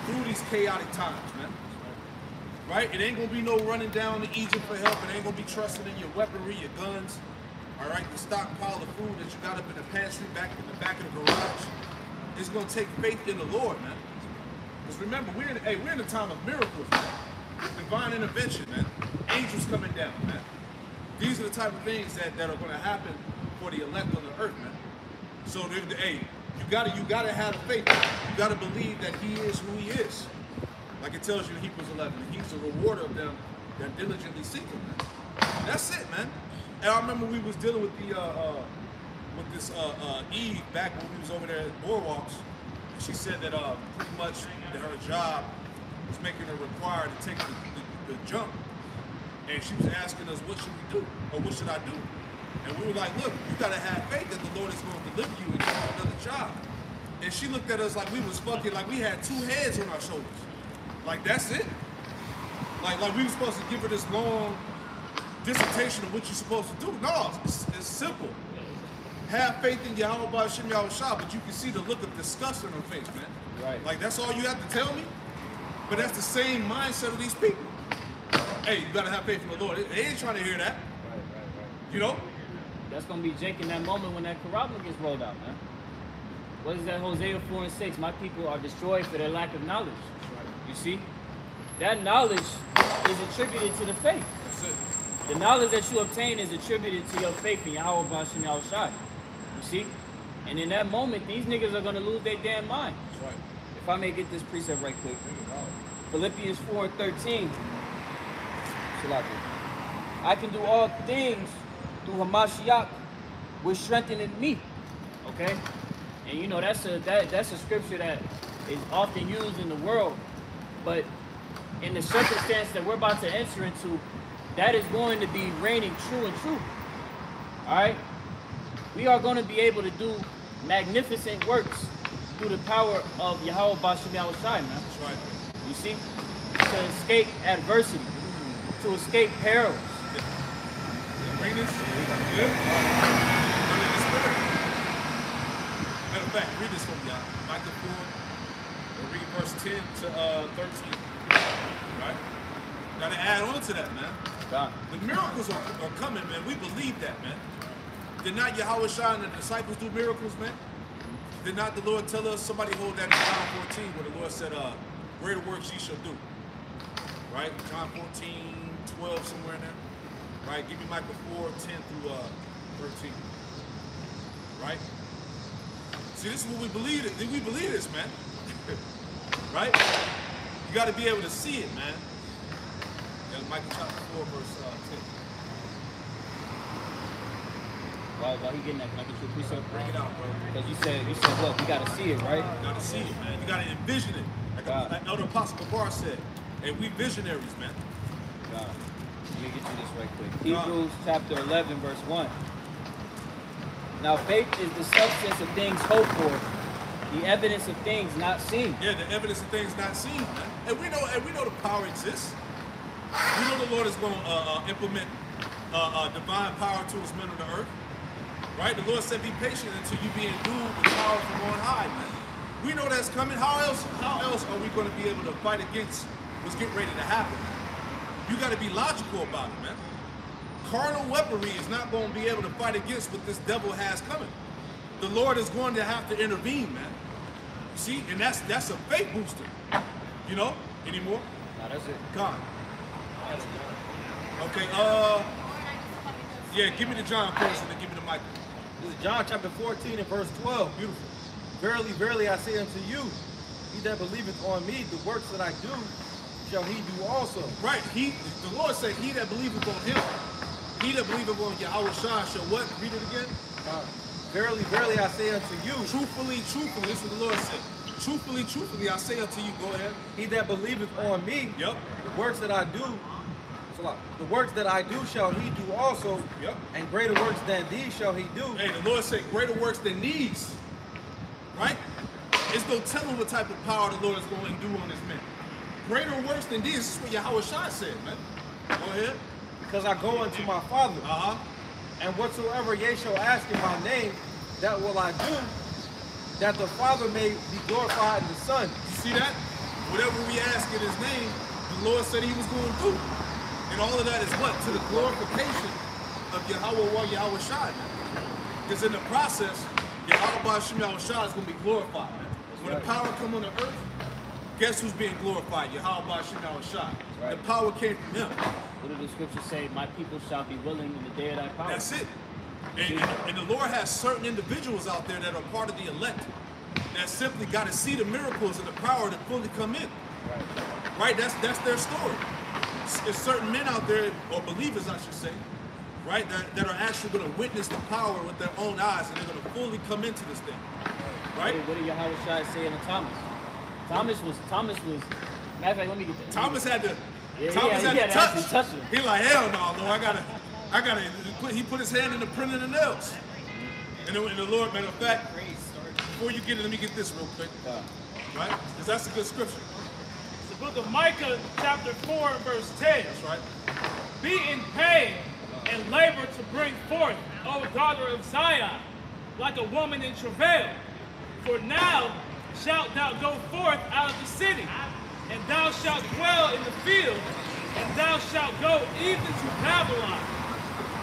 through these chaotic times, man. Right? It ain't going to be no running down to Egypt for help. It ain't going to be trusting in your weaponry, your guns. All right? The stockpile of food that you got up in the pantry, back in the back of the garage. It's going to take faith in the Lord, man. Because remember, we're in a time of miracles, man. Divine intervention, man. Angels coming down, man. These are the type of things that are going to happen for the elect on the earth, man. So, hey, you gotta have faith. You gotta believe that He is who He is. Like it tells you in Hebrews 11, He's a rewarder of them that diligently seek Him, man. That's it, man. And I remember we was dealing with this Eve back when we was over there at Boardwalks. She said that pretty much that her job was making her required to take the jump. And she was asking us, what should we do? Or what should I do? And we were like, look, you gotta have faith that the Lord is going to deliver you and give you another job. And she looked at us like we was fucking, like we had two heads on our shoulders. Like, that's it? Like we were supposed to give her this long dissertation of what you're supposed to do. No, it's simple. Have faith in Yahweh B'Shem Yahweh Shah, but you can see the look of disgust on her face, man. Right. Like, that's all you have to tell me? But that's the same mindset of these people. Hey, you gotta have faith in the Lord. They ain't trying to hear that. Right. You know? That's going to be Jake in that moment when that Karabla gets rolled out, man. What is that? Hosea 4 and 6. My people are destroyed for their lack of knowledge. You see? That knowledge is attributed to the faith. That's it. The knowledge that you obtain is attributed to your faith in Yahweh B'Shem Yahweh Shai. You see? And in that moment, these niggas are going to lose their damn mind. That's right. If I may get this precept right quick. Philippians 4 and 13. I can do all things through Hamashiach, which strengtheneth me. Okay? And you know, that's a scripture that is often used in the world. But in the circumstance that we're about to enter into, that is going to be reigning true and true. Alright? We are going to be able to do magnificent works through the power of Yahweh B'Shem Yahweh Shai, man. That's right. You see? To escape adversity, to escape perils. Read this. Yeah. Matter of fact, read this for me, y'all. Micah 4. We'll read verse 10 to 13. Right? Gotta add on to that, man. God. The miracles are coming, man. We believe that, man. Did not Yahweh Shai and the disciples do miracles, man? Did not the Lord tell us, somebody hold that in John 14, where the Lord said, greater works ye shall do. Right? John 14, 12, somewhere in there. Right? Give me Micah 4, 10 through 13. Right? See, this is what we believe. We believe this, man. Right? You got to be able to see it, man. Yeah, Micah chapter 4, verse 10. While he getting that, can I get you a precept? Bring it out, bro. Because you said, look, we got to see it, right? You got to see it, man. You got to envision it. Like Elder Apostle Kabar said. And we visionaries, man. God. Let me get you this right quick. Hebrews chapter 11, verse 1. Now faith is the substance of things hoped for, the evidence of things not seen. Yeah, the evidence of things not seen, man. And we know the power exists. We know the Lord is going to implement divine power to His men on the earth. Right? The Lord said, be patient until you be endued with power from on high, man. We know that's coming. How else are we going to be able to fight against what's getting ready to happen? You got to be logical about it, man. Carnal weaponry is not going to be able to fight against what this devil has coming. The Lord is going to have to intervene, man. See, and that's a faith booster. You know, anymore. Nah, that's it. God. Okay, yeah, give me the John first and then give me the Michael. This is John chapter 14 and verse 12. Beautiful. Verily, verily, I say unto you, he that believeth on me, the works that I do, shall he do also. Right, the Lord said, he that believeth on him, he that believeth on Yahweh Shah shall what? Read it again. Verily, verily, I say unto you, Truthfully, truthfully, this is what the Lord said. Truthfully, truthfully, I say unto you, go ahead. he that believeth on me, Yep. the works that I do, the works that I do shall he do also, Yep. and greater works than these shall he do. Hey, the Lord said greater works than these. Right? It's no telling what type of power the Lord is going to do on this man. Greater works than these. This is what Yahweh Shai said, man. Go ahead. Because I go unto my Father, and whatsoever ye shall ask in my name, that will I do, that the Father may be glorified in the Son. You see that? Whatever we ask in his name, the Lord said he was going to do. And all of that is what? To the glorification of Yahweh or Yahweh Shai, man. Because in the process, Yahweh Yahweh Shai is going to be glorified, man. When the power come on the earth, guess who's being glorified? Yahweh Yahweh Shai. The power came from him. What did the scripture say? My people shall be willing in the day of thy power. That's it. And the Lord has certain individuals out there that are part of the elect that simply got to see the miracles and the power to fully come in. Right? That's their story. There's certain men out there, or believers I should say, right, that are actually going to witness the power with their own eyes, and they're going to fully come into this thing. Right? What did Yahweh Shai say in Thomas? Thomas was, matter of fact, let me get that. Thomas had to, Yeah, Thomas he had had to to actually touch. touch him. He like, hell no, Lord, I gotta, he put his hand in the print of the nails. And the Lord, matter of fact, before you get it, let me get this real quick. Right? Because that's a good scripture. The book of Micah, chapter 4, and verse 10. That's right. Be in pain and labor to bring forth, O daughter of Zion, like a woman in travail. For now shalt thou go forth out of the city, and thou shalt dwell in the field, and thou shalt go even to Babylon.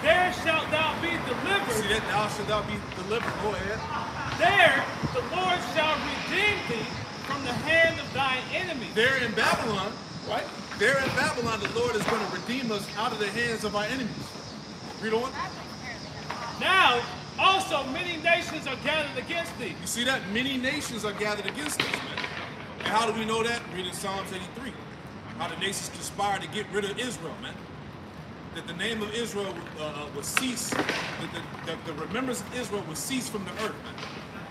There shalt thou be delivered. See that? Thou shalt thou be delivered. Go ahead. There the Lord shall redeem thee from the hand of thine enemies. There in Babylon, right? There in Babylon, the Lord is going to redeem us out of the hands of our enemies. Read on. Now also many nations are gathered against thee. You see that? Many nations are gathered against us, man. And how do we know that? Read in Psalms 83. How the nations conspire to get rid of Israel, man. That the name of Israel would cease, that the remembrance of Israel would cease from the earth, man.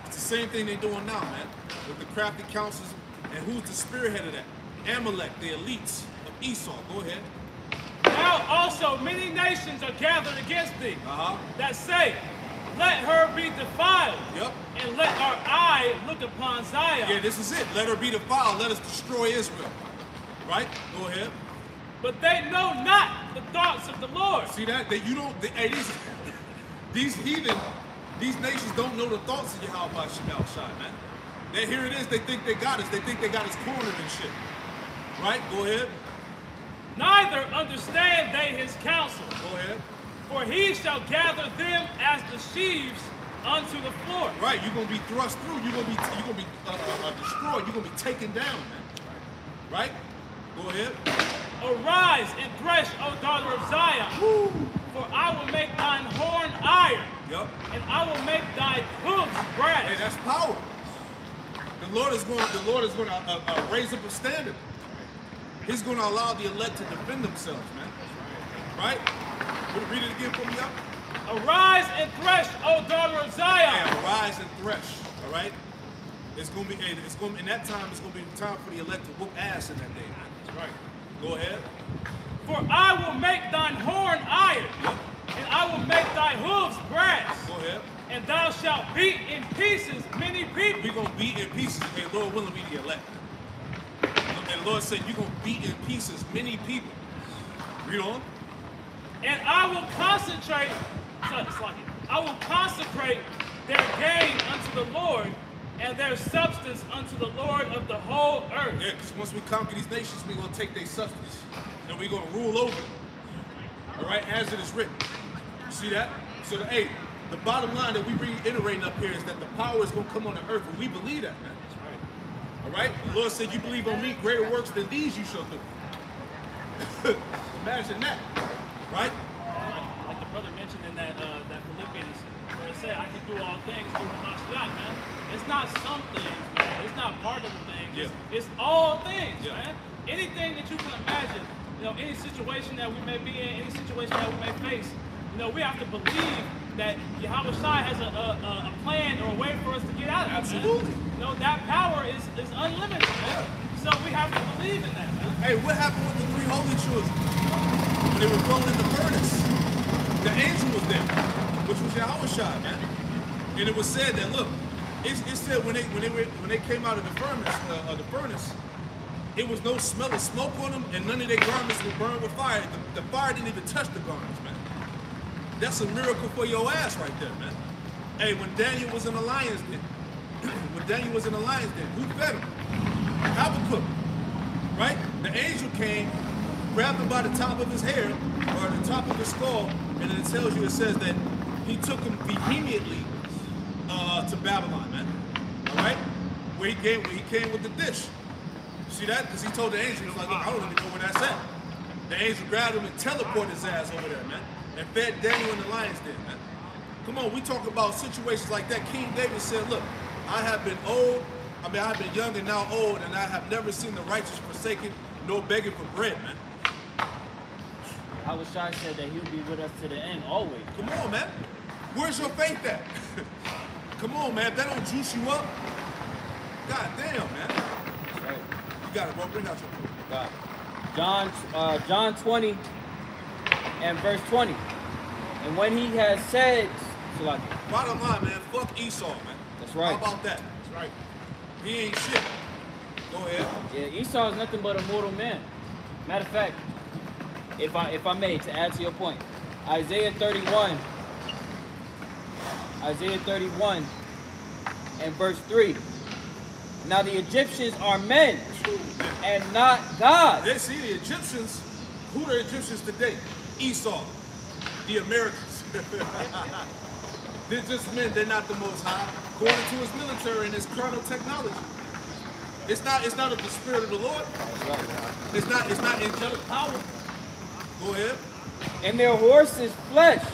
It's the same thing they're doing now, man. With the crafty counsels, and who's the spearhead of that? Amalek, the elites of Esau. Go ahead. Now also many nations are gathered against thee, that say, let her be defiled, Yep. and let our eye look upon Zion. Yeah, this is it. Let her be defiled. Let us destroy Israel. Right? Go ahead. But they know not the thoughts of the Lord. See that? That you don't. Hey, these heathen, these nations don't know the thoughts of Yahweh Shemel Shai, man. Here it is. They think they got us. They think they got us cornered and shit. Right? Go ahead. Neither understand they his counsel. Go ahead. For he shall gather them as the sheaves unto the floor. Right? You're gonna be thrust through. You're gonna be destroyed. You're gonna be taken down, man. Right? Go ahead. Arise and thresh, O daughter of Zion. Woo. For I will make thine horn iron, Yep. and I will make thy hooves brass. Hey, that's power. The Lord is going to raise up a standard. He's going to allow the elect to defend themselves, man. Right? Read it again for me, y'all. Arise and thresh, O daughter of Zion. And arise and thresh. All right. It's going to be. In that time, it's going to be time for the elect to whoop ass in that day. That's right. Go ahead. For I will make thine horn iron, and I will make thy hooves brass. Go ahead. And thou shalt beat in pieces many people. We're going to beat in pieces. Hey, Lord willing, we the elect. And the Lord said, you're going to beat in pieces many people. Read on. And I will consecrate their gain unto the Lord, and their substance unto the Lord of the whole earth. Yeah, because once we conquer these nations, we're going to take their substance, and we're going to rule over them. All right, as it is written. You see that? So, the bottom line that we reiterating up here is that the power is going to come on the earth, and we believe that, man. That's right. All right? The Lord said, you believe on me, greater works than these you shall do. Imagine that, right? Like the brother mentioned in that Philippians, where it said, I can do all things through the Mashiach, man. It's not some things, man. It's not part of the things. Yeah. It's all things, Yeah. man. Anything that you can imagine, any situation that we may be in, any situation that we may face, we have to believe that Yahweh Shai has a plan or a way for us to get out of it. Absolutely. Man. That power is unlimited, man. So we have to believe in that, man. Hey, what happened with the 3 holy children? When they were thrown in the furnace, the angel was there, which was Yahweh Shai, man. And it was said that, look, it said when they came out of the furnace, it was no smell of smoke on them, and none of their garments were burned with fire. The fire didn't even touch the garments, man. That's a miracle for your ass right there, man. Hey, when Daniel was in the lion's den, who fed him? Habakkuk, right? The angel came, grabbed him by the top of his hair, or the top of his skull, and then it says that he took him vehemently to Babylon, man. All right? Where he came with the dish. See that? Because he told the angel, he was like, look, I don't even know where that's at. The angel grabbed him and teleported his ass over there, man. And fed Daniel in the lion's den, man. Come on, we talk about situations like that. King David said, look, I have been young and now old, and I have never seen the righteous forsaken nor begging for bread, man. Yahweh Shai said that he would be with us to the end, always. Come on, man. Where's your faith at? Come on, man. If that don't juice you up, god damn, man. That's right. You got it, bro. Bring out your proof. God. John 20 and verse 20. And when he has said, bottom line, man, fuck Esau, man. That's right. How about that? That's right. He ain't shit. Go ahead. Yeah, Esau is nothing but a mortal man. Matter of fact, if I may, to add to your point, Isaiah 31 and verse 3. Now the Egyptians are men and not God. They see the Egyptians. Who are the Egyptians today? Esau, the Americans. They're just men. They're not the Most High. According to his military and his carnal technology. It's not of the Spirit of the Lord. It's not angelic power. Go ahead. And their horse is flesh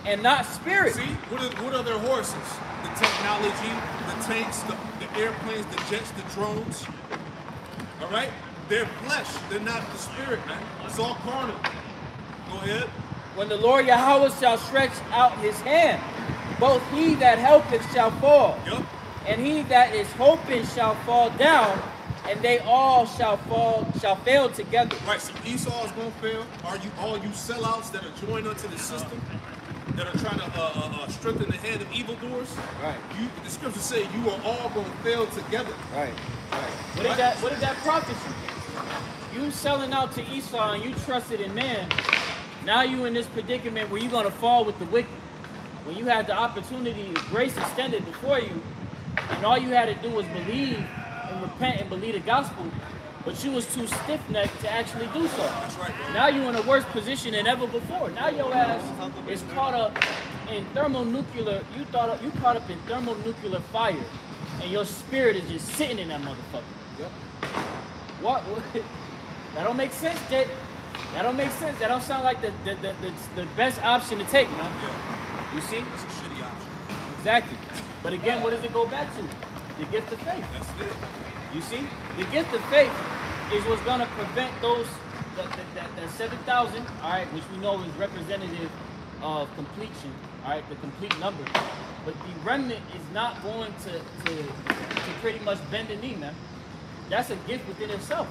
and not spirit. See, what are their horses? The technology, the tanks, the airplanes, the jets, the drones. All right? They're flesh. They're not the spirit, man. It's all carnal. Go ahead. When the Lord Yahweh shall stretch out his hand, both he that helpeth shall fall, Yep. and he that is hoping shall fall down, and they all shall fail together. Right, so Esau is going to fail. All you sellouts that are joined unto the system, that are trying to strengthen the hand of evildoers, Right. The scriptures say you are all going to fail together. Right. What did that profit you? You selling out to Esau and you trusted in man. Now you in this predicament where you're going to fall with the wicked. When you had the opportunity, grace extended before you, and all you had to do was believe and repent and believe the gospel, but you was too stiff-necked to actually do so. That's right, bro. Now you're in a worse position than ever before. Now your ass is caught up in thermonuclear, you caught up in thermonuclear fire, and your spirit is just sitting in that motherfucker. Yep. What? That don't make sense, Jay. That don't make sense. That don't sound like the best option to take, man. Yeah. You see? That's a shitty option. Exactly. But again, what does it go back to? The gift of faith. That's it. You see? The gift of faith is what's going to prevent those, that 7,000, all right, which we know is representative of completion, all right, the complete number. But the remnant is not going to pretty much bend the knee, man. That's a gift within itself.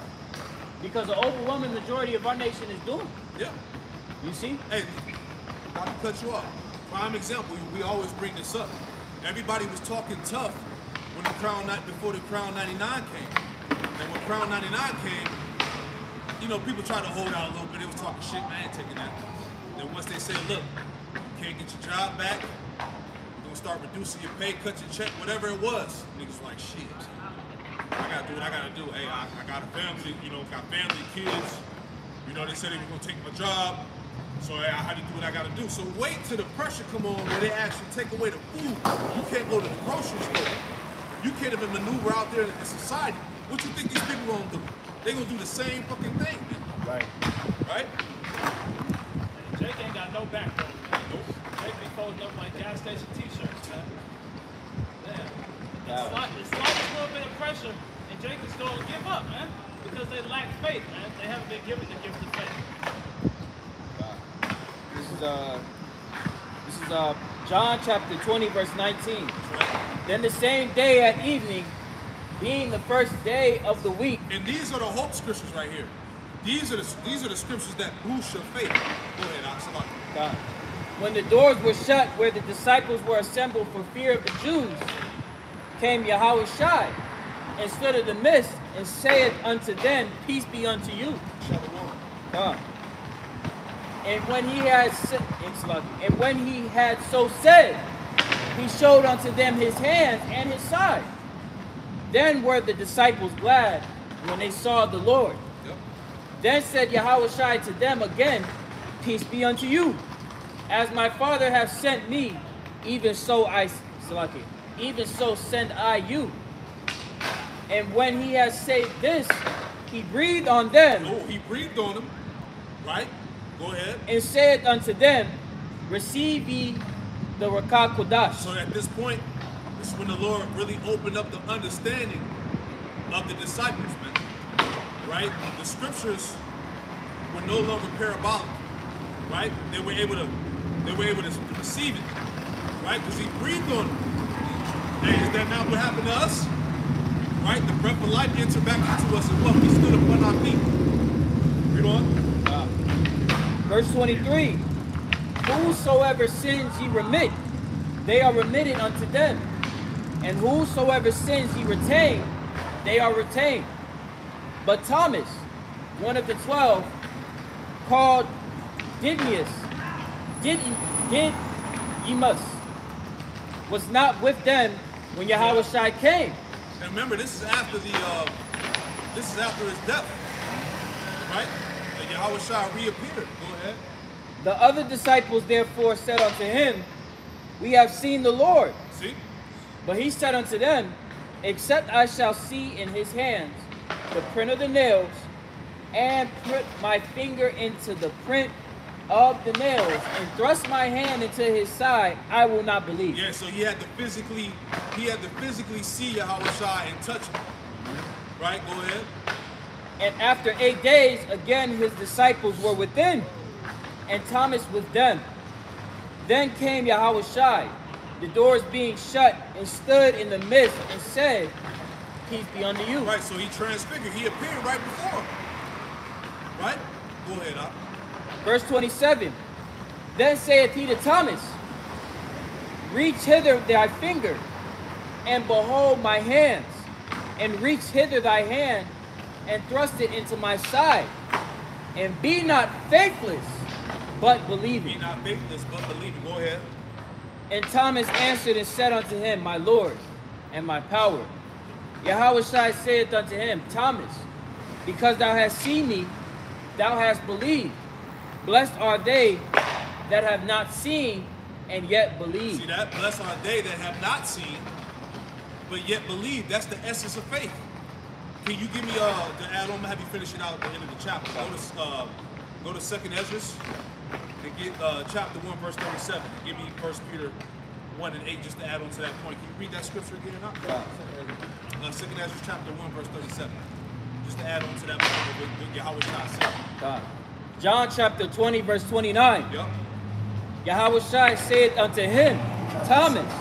Because the overwhelming majority of our nation is doing it. Yeah. You see? Hey, not to cut you off. Prime example, we always bring this up. Everybody was talking tough when before the Crown 99 came. And when Crown 99 came, people tried to hold out a little bit. They was talking shit, man, I ain't taking that. Then once they said, look, you can't get your job back, we're gonna start reducing your pay, cut your check, whatever it was. Niggas were like, shit. I gotta do what I gotta do. Hey, I got a family, got family, kids. They said they were gonna take my job. So I had to do what I gotta do. So wait till the pressure come on where they actually take away the food. You can't go to the grocery store. You can't even maneuver out there in society. What you think these people gonna do? They gonna do the same fucking thing, man. Right. Right? Jake ain't got no backbone. Jake be folding up like gas station t-shirts, man. Yeah. It's like a little bit of pressure, and Jake is going to give up, man, because they lack faith, man. They haven't been given the gift of faith. This is John chapter 20, verse 19. Then the same day at evening, being the first day of the week. And these are the hope scriptures right here. These are the scriptures that boost your faith. Go ahead, somebody. God. When the doors were shut where the disciples were assembled for fear of the Jews, came Yahushua and stood in the midst and saith unto them, Peace be unto you. God. And when he had so said, he showed unto them his hands and his side. Then were the disciples glad when they saw the Lord. Yep. Then said Yahushua to them again, Peace be unto you. As my Father hath sent me, even so send I you. And when he had said this, he breathed on them. Oh, he breathed on them. Right? Go ahead. And said unto them, Receive ye the Rakah Kodash. So at this point, this is when the Lord really opened up the understanding of the disciples, man. Right? The scriptures were no longer parabolic. Right? They were able to receive it. Right? Because he breathed on them. Hey, is that not what happened to us? Right? The breath of life entered back into us, and what? We stood upon our feet. Read on. Verse 23. Whosoever sins ye remit, they are remitted unto them. And whosoever sins ye retain, they are retained. But Thomas, one of the 12, called Didymus, was not with them when Yahushua came. And remember, this is after his death, right? And Yahushua reappeared. Go ahead. The other disciples therefore said unto him, We have seen the Lord. See? But he said unto them, Except I shall see in his hands the print of the nails, and put my finger into the print of the nails, and thrust my hand into his side, I will not believe. Yeah, so he had to physically see Yahushua and touch him. Right? Go ahead. And after 8 days, again his disciples were within, and Thomas with them. Then came Yahushua, the doors being shut, and stood in the midst, and said, Peace be unto you. Right, so he transfigured. He appeared right before him. Right? Go ahead, Op. Verse 27. Then saith he to Thomas, Reach hither thy finger, and behold my hands, and reach hither thy hand, and thrust it into my side, and be not faithless, but believing. Be not faithless, but believing. Go ahead. And Thomas answered and said unto him, My Lord and my power. Yahushua saith unto him, Thomas, because thou hast seen me, thou hast believed. Blessed are they that have not seen and yet believe. See that? Blessed are they that have not seen, but yet believe. That's the essence of faith. Can you give me the add-on? I'm gonna have you finish it out at the end of the chapter. Go to 2nd Ezra and get chapter 1, verse 37. Give me 1 Peter 1 and 8 just to add on to that point. Can you read that scripture again or not? 2nd Ezra chapter 1, verse 37. Just to add on to that point with Yahushua said. John chapter 20, verse 29. Yep. Yahushua said unto him, Thomas,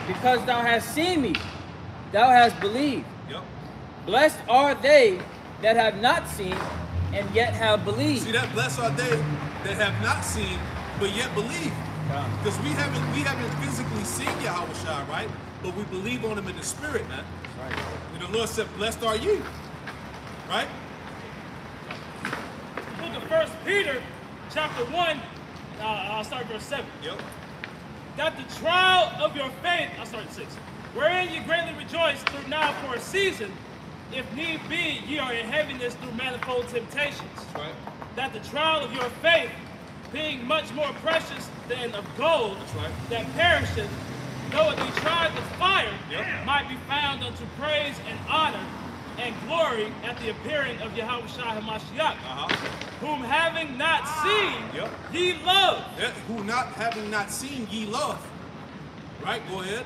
because thou hast seen me, thou hast believed. Yep. Blessed are they that have not seen and yet have believed. See that? Blessed are they that have not seen but yet believe. Because we haven't physically seen Yahushua, right? But we believe on him in the spirit, man. Right. And the Lord said, Blessed are you. Right? Book of 1 Peter, chapter 1, I'll start verse 7. Yep. That the trial of your faith, I'll start at 6. Wherein ye greatly rejoice through now for a season, if need be, ye are in heaviness through manifold temptations. That's right. That the trial of your faith, being much more precious than of gold, That's right. that perisheth, though it be tried with fire, Yep. might be found unto praise and honor and glory at the appearing of Yahweh Shai HaMashiach, whom having not seen, Yep. ye love, Yeah, who not having not seen ye love. Right, go ahead.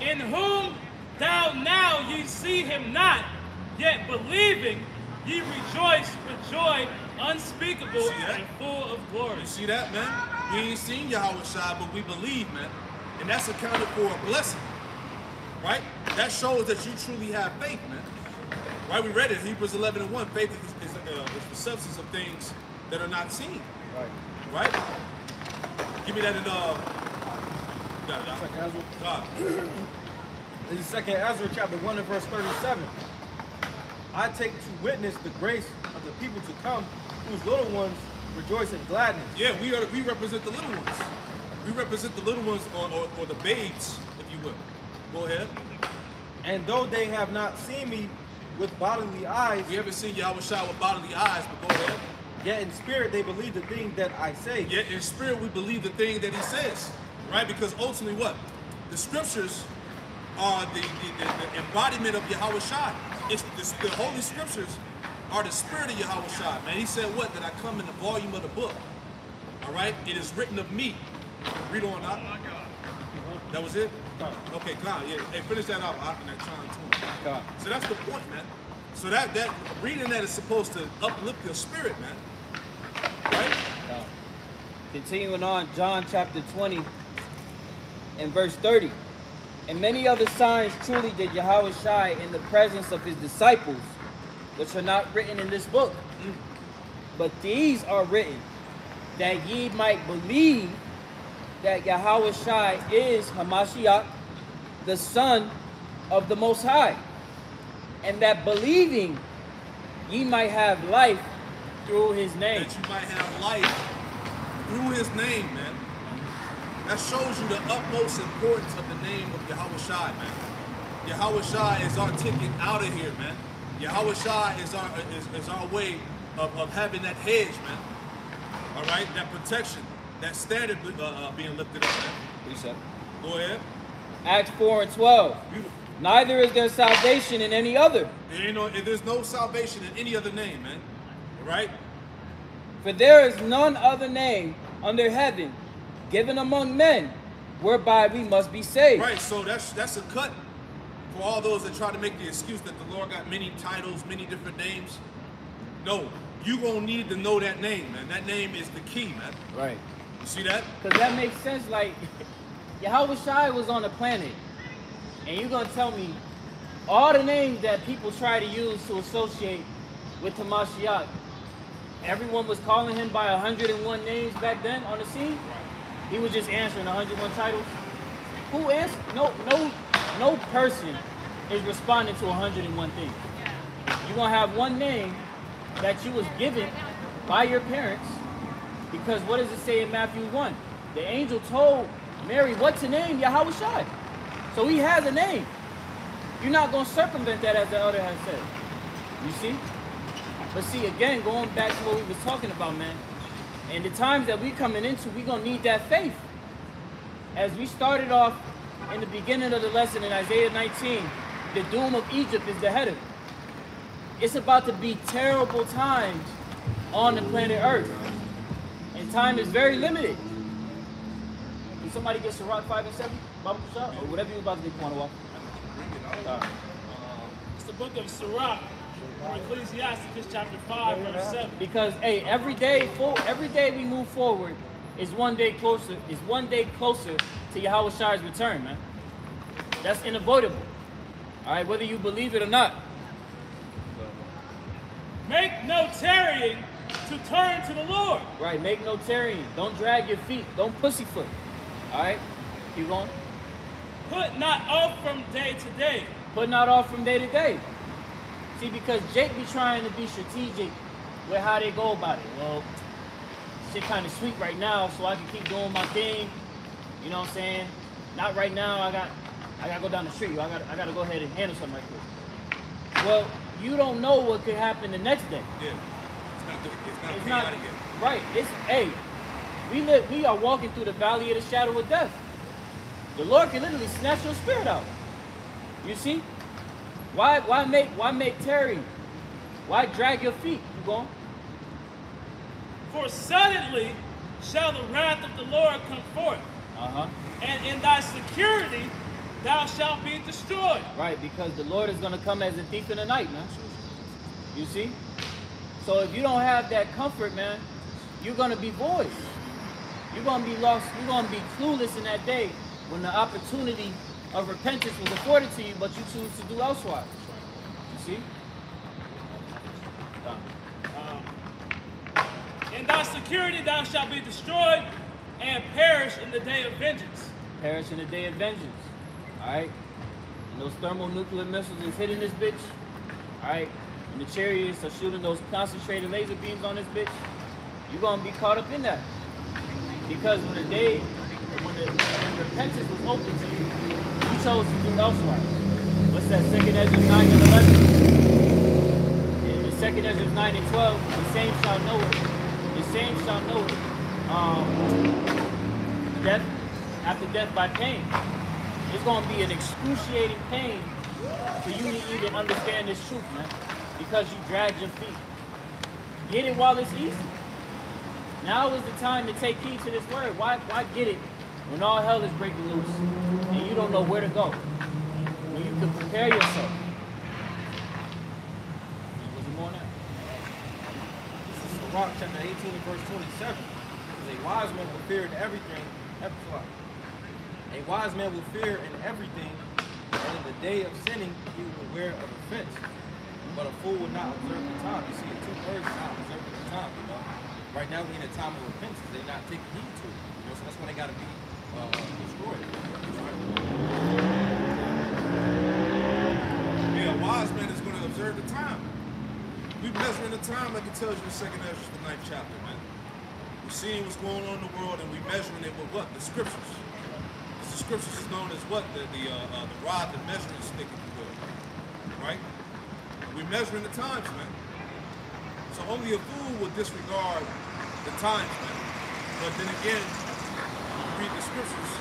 in whom thou now ye see him not, yet believing ye rejoice with joy unspeakable See that? and full of glory. You see that, man? We ain't seen Yahweh Shai, but we believe, man. And that's accounted for a blessing. Right? That shows that you truly have faith, man. Right? We read it, Hebrews 11:1. Faith is the substance of things that are not seen. Right. Right? Give me that in Second Ezra. God. This is 2 Ezra chapter 1 and verse 37. I take to witness the grace of the people to come, whose little ones rejoice in gladness. Yeah, we represent the little ones. We represent the little ones or the babes, if you will. Go ahead. And though they have not seen me with bodily eyes, We haven't seen Yahweh Shai with bodily eyes, but go ahead. yet in spirit they believe the thing that I say. Yet in spirit we believe the thing that he says. Right? Because ultimately what? The scriptures are the embodiment of Yahweh Shai. It's the holy scriptures are the spirit of Yahweh Shai. Man, he said what? That I come in the volume of the book. All right? It is written of me. Read on out. That was it? Okay, God, yeah. Hey, finish that out. I can try to. God. So that's the point, man. So that reading that is supposed to uplift your spirit, man. Right? Continuing on, John chapter 20 and verse 30. And many other signs truly did Yahweh Shai in the presence of his disciples, which are not written in this book. But these are written, that ye might believe that Yahweh Shai is Hamashiach, the Son of the Most High, and that believing ye might have life through his name. That you might have life through his name, man. That shows you the utmost importance of the name of Yahweh Shai, man. Yahweh Shai is our ticket out of here, man. Yahweh Shai is our way of having that hedge, man. All right, that protection, that standard being lifted up, man. Precept. Go ahead. Acts 4 and 12. Beautiful. Neither is there salvation in any other, There's no salvation in any other name, man. All right? for there is none other name under heaven given among men whereby we must be saved. Right, so that's a cut for all those that try to make the excuse that the Lord got many titles, many different names. No, you gonna need to know that name, man. That name is the key, man. Right. You see that? Because that makes sense. Like, Yahweh Shai was on a planet, and you're going to tell me all the names that people try to use to associate with Hamashiach, everyone was calling him by 101 names back then on the scene? He was just answering 101 titles? Who answered? No person is responding to 101 things. You're going to have one name that you was given by your parents, because what does it say in Matthew 1? The angel told Mary what to name Yahweh Shai. So he has a name. You're not going to circumvent that, as the elder has said. You see? But see, again, going back to what we was talking about, man, and the times that we coming into, we're going to need that faith. As we started off in the beginning of the lesson in Isaiah 19, the doom of Egypt is the head of it. It's about to be terrible times on the planet Earth. And time is very limited. Can somebody get Sirach 5 and 7? Bible shop? Or whatever you're about to do, you want to walk? It's the book of Sirach, or Ecclesiasticus chapter 5, verse 7. Because, hey, every day we move forward is one day closer to Yahweh Shai's return, man. That's unavoidable. All right, whether you believe it or not. Make no tarrying to turn to the Lord. Right, make no tarrying. Don't drag your feet. Don't pussyfoot. All right, keep going. Put not off from day to day. Put not off from day to day. See, because Jake be trying to be strategic with how they go about it. Well, shit kind of sweet right now, so I can keep doing my thing. You know what I'm saying? Not right now. I gotta go down the street. I gotta go ahead and handle something right quick. Well, you don't know what could happen the next day. Yeah. It's It's not out of here. right. It's we are walking through the valley of the shadow of death. The Lord can literally snatch your spirit out. You see? Why make tarry? Why drag your feet? You going? For suddenly shall the wrath of the Lord come forth, and in thy security thou shalt be destroyed. Right, because the Lord is going to come as a thief in the night, man. You see? So if you don't have that comfort, man, you're going to be void. You're going to be lost. You're going to be clueless in that day when the opportunity of repentance was afforded to you, but you choose to do elsewise. You see? In thy security thou shalt be destroyed and perish in the day of vengeance. Perish in the day of vengeance. Alright? And those thermonuclear missiles is hitting this bitch. Alright? And the chariots are shooting those concentrated laser beams on this bitch. You're going to be caught up in that. Because when when repentance was open to you, you chose to do elsewise. What's that? 2nd Ezra 9 and 11? In 2nd Ezra 9 and 12, the same shall know it. The same shall know it. Death after death by pain. It's going to be an excruciating pain for you to even understand this truth, man. Because you dragged your feet. Get it while it's easy. Now is the time to take heed to this word. Why get it when all hell is breaking loose and you don't know where to go? When you can prepare yourself. Was it more now? This is Sirach chapter 18 and verse 27. A wise man will fear in everything. A wise man will fear in everything, and in the day of sinning he will beware of offense. But a fool will not observe the time. You see, the two words not observing the time, you know. Right now we're in a time of repentance. They're not taking heed to it. You know, so that's when they gotta be destroyed. Yeah, a wise man is gonna observe the time. We're measuring the time like it tells you in 2nd Ezra, the 9th chapter, man. We're seeing what's going on in the world and we're measuring it with what? The scriptures. The scriptures is known as what? The rod, the measuring stick, if you will. Right? We're measuring the times, man. So only a fool would disregard the times, man. But then again, you read the scriptures,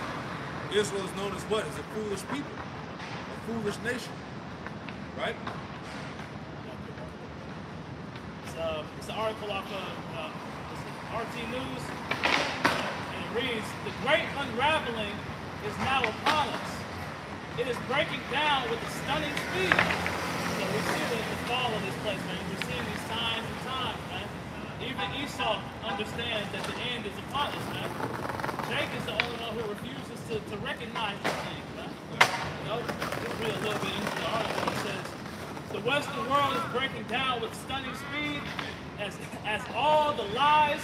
Israel is known as what? As a foolish people, a foolish nation, right? It's an article off of RT News, and it reads, "The great unraveling is now upon us. It is breaking down with a stunning speed." So we see the fall of this place, man. We're seeing these signs and times, man. Even Esau understands that the end is upon us, man. Jake is the only one who refuses to recognize these things, man. You know, let's read a little bit into the article. It says, "The Western world is breaking down with stunning speed as all the lies,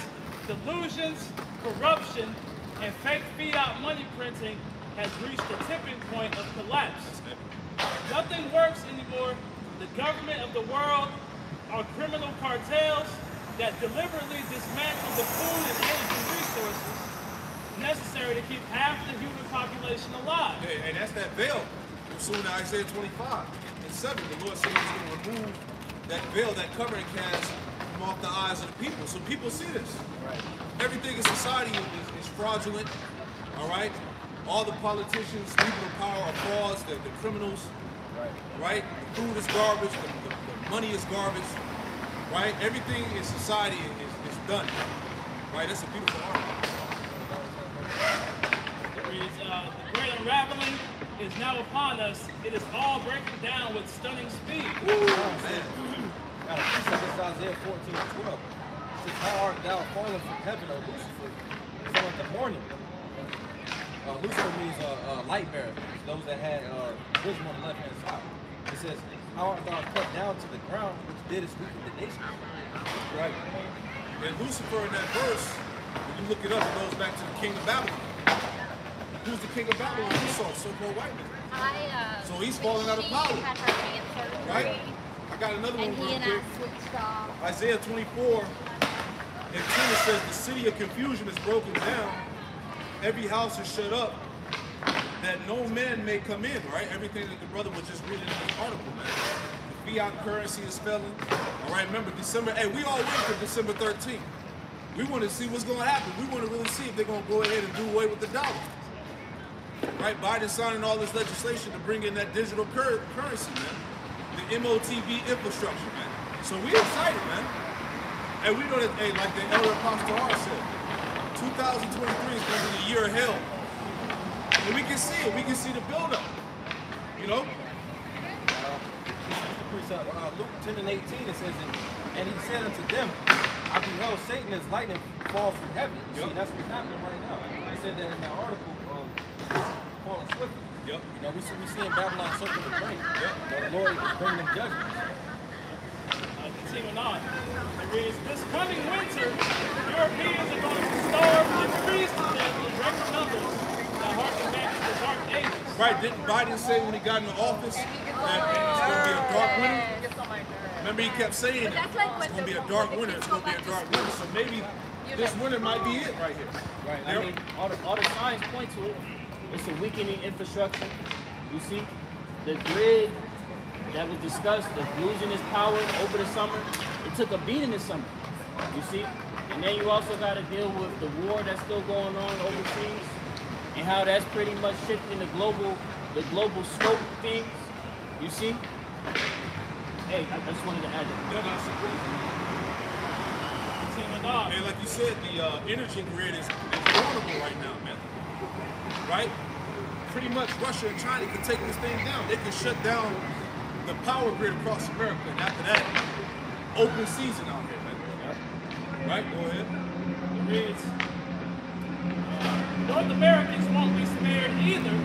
delusions, corruption, and fake fiat money printing has reached the tipping point of collapse. Nothing works anymore. The government of the world are criminal cartels that deliberately dismantle the food and energy resources necessary to keep half the human population alive." Hey, that's that veil. Soon in Isaiah 25 and 7, the Lord said He's going to remove that veil, that covering cast from off the eyes of the people. So people see this. Right. Everything in society is fraudulent. All right. All the politicians, people in power are frauds. The criminals. Right? The food is garbage. The money is garbage. Right? Everything in society is done. Right? That's a beautiful article. It reads, "The great unraveling is now upon us. It is all breaking down with stunning speed." Ooh, man. Now, this is Isaiah 14 and 12. It says, "How art thou fallen from heaven, O Lucifer, son of the morning?" Lucifer means light bearer. Those that had wisdom on the left hand side. It says, "How art thou cut down to the ground, which didst weaken the nation?" Right. And Lucifer in that verse, when you look it up, it goes back to the king of Babylon. Who's the king of Babylon? Esau, so-called white man. So he's falling out of power. Right? I got another one real quick. Isaiah 24 and 2, it says, "The city of confusion is broken down. Every house is shut up, that no man may come in," right? Everything that the brother was just reading in this article, man. The fiat currency is failing. All right, remember December, hey, we all wait for December 13th. We want to see what's going to happen. We want to really see if they're going to go ahead and do away with the dollar. Right? Biden signing all this legislation to bring in that digital currency, man. the MOTV infrastructure, man. So we excited, man. And we know that, hey, like the Elder Apostle Hart said, 2023 is going to be the year of hell. And we can see it. We can see the buildup. You know? Luke 10 and 18, it says, and he said unto them, I beheld Satan as lightning fall from heaven. Yep. See, that's what's happening right now. He said that in that article, falling swiftly. Yep. You know, we see in Babylon circle the brain. Yep. The Lord is bringing them judgments. Continuing on, it reads, this coming winter, Europeans are going to starve and freeze to death in record numbers that harken back to the dark ages. Right, didn't Biden say when he got into office that it's going to be a dark winter? Remember he kept saying that it's going to be a dark winter, it's going to be a dark winter. So maybe this winter might be it right here. Right. I mean, all the signs point to it. It's a weakening infrastructure. You see, the grid that was discussed, the losing its power over the summer, it took a beating this summer. You see, and then you also got to deal with the war that's still going on overseas, and how that's pretty much shifting the global scope of things. You see? Hey, I just wanted to add that. Yeah, that's Continuing on. and like you said, the energy grid is vulnerable right now, man. Right? Pretty much Russia and China can take this thing down. They can shut down the power grid across America, and after that, open season out here, man. Right? Go ahead. It reads, North Americans won't be spared either,